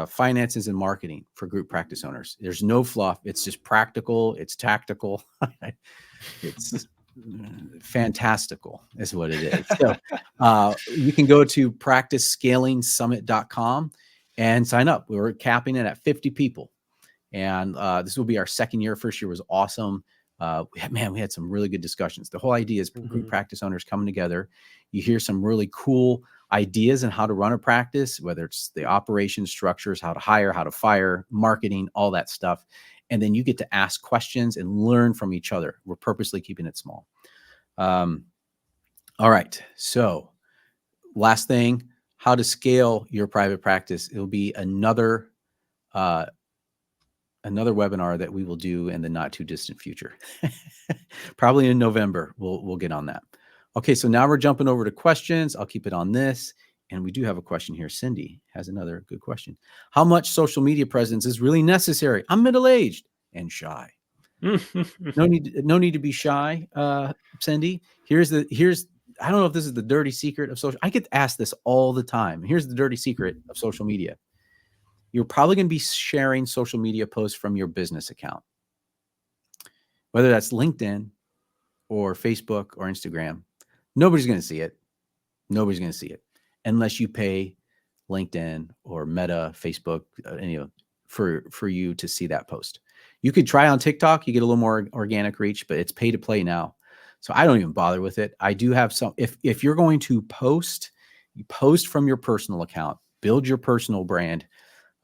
finances, and marketing for group practice owners. There's no fluff. It's just practical. It's tactical. It's fantastical is what it is. So you can go to practicescalingsummit.com and sign up. We're capping it at 50 people. And this will be our second year. First year was awesome. We had some really good discussions. The whole idea is group practice owners coming together. You hear some really cool ideas on how to run a practice, whether it's the operation structures, how to hire, how to fire, marketing, all that stuff. And then you get to ask questions and learn from each other. We're purposely keeping it small. All right. So last thing, how to scale your private practice. It'll be another webinar that we will do in the not too distant future. Probably in November, we'll get on that. Okay, so now we're jumping over to questions. I'll keep it on this. And we do have a question here. Cindy has another good question. How much social media presence is really necessary? I'm middle-aged and shy. No need to be shy, Cindy. I don't know if this is the dirty secret of social. I get asked this all the time. Here's the dirty secret of social media. You're probably going to be sharing social media posts from your business account, whether that's LinkedIn or Facebook or Instagram. Nobody's going to see it. Nobody's going to see it unless you pay LinkedIn or Meta, Facebook, for you to see that post. You could try on TikTok. You get a little more organic reach, but it's pay to play now. So I don't even bother with it. I do have some, if you're going to post, you post from your personal account, build your personal brand.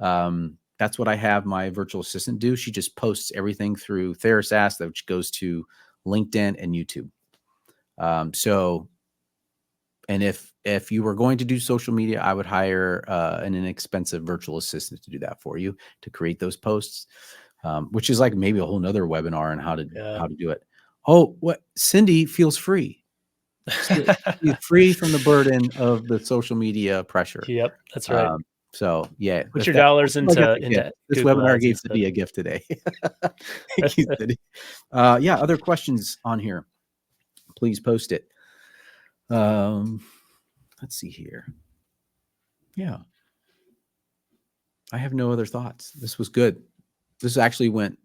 That's what I have my virtual assistant do. She just posts everything through Therasast, which goes to LinkedIn and YouTube. And if you were going to do social media, I would hire an inexpensive virtual assistant to do that for you, to create those posts, which is like maybe a whole nother webinar on how to do it. Oh, what Cindy feels free. She's free from the burden of the social media pressure. Yep, that's right. So yeah, put your dollars into this Google webinar ads gave instead. Cindy a gift today. Thank you, Cindy. Yeah, other questions on here, please post it. Let's see here. Yeah, I have no other thoughts. This was good. This actually went.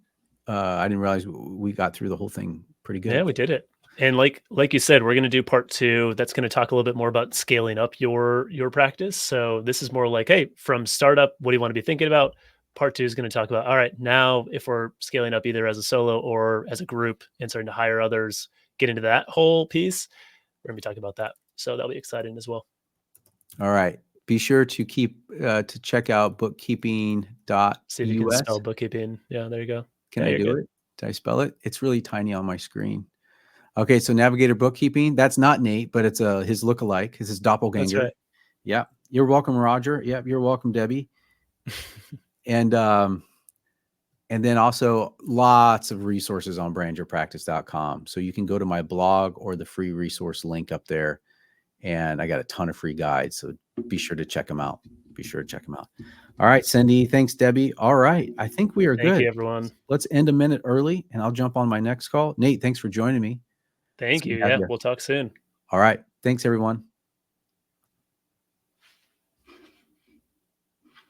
I didn't realize we got through the whole thing pretty good. Yeah, we did it. And like you said, we're going to do part 2. That's going to talk a little bit more about scaling up your practice. So this is more like, hey, from startup, what do you want to be thinking about? Part 2 is going to talk about, all right, now if we're scaling up either as a solo or as a group and starting to hire others, get into that whole piece. We're going to be talking about that. So that'll be exciting as well. All right. Be sure to to check out bookkeeping.us. See if you can spell bookkeeping. Yeah, there you go. Can I do it? Did I spell it? It's really tiny on my screen. Okay, so Navigator Bookkeeping. That's not Nate, but it's his lookalike. It's his doppelganger. That's right. Yeah. You're welcome, Roger. Yeah, you're welcome, Debbie. And then also lots of resources on brandyourpractice.com. So you can go to my blog or the free resource link up there. And I got a ton of free guides. So be sure to check them out. All right, Cindy. Thanks, Debbie. All right. I think we are good. Thank you, everyone. Let's end a minute early and I'll jump on my next call. Nate, thanks for joining me. Thank you. Yeah, we'll talk soon. All right. Thanks, everyone.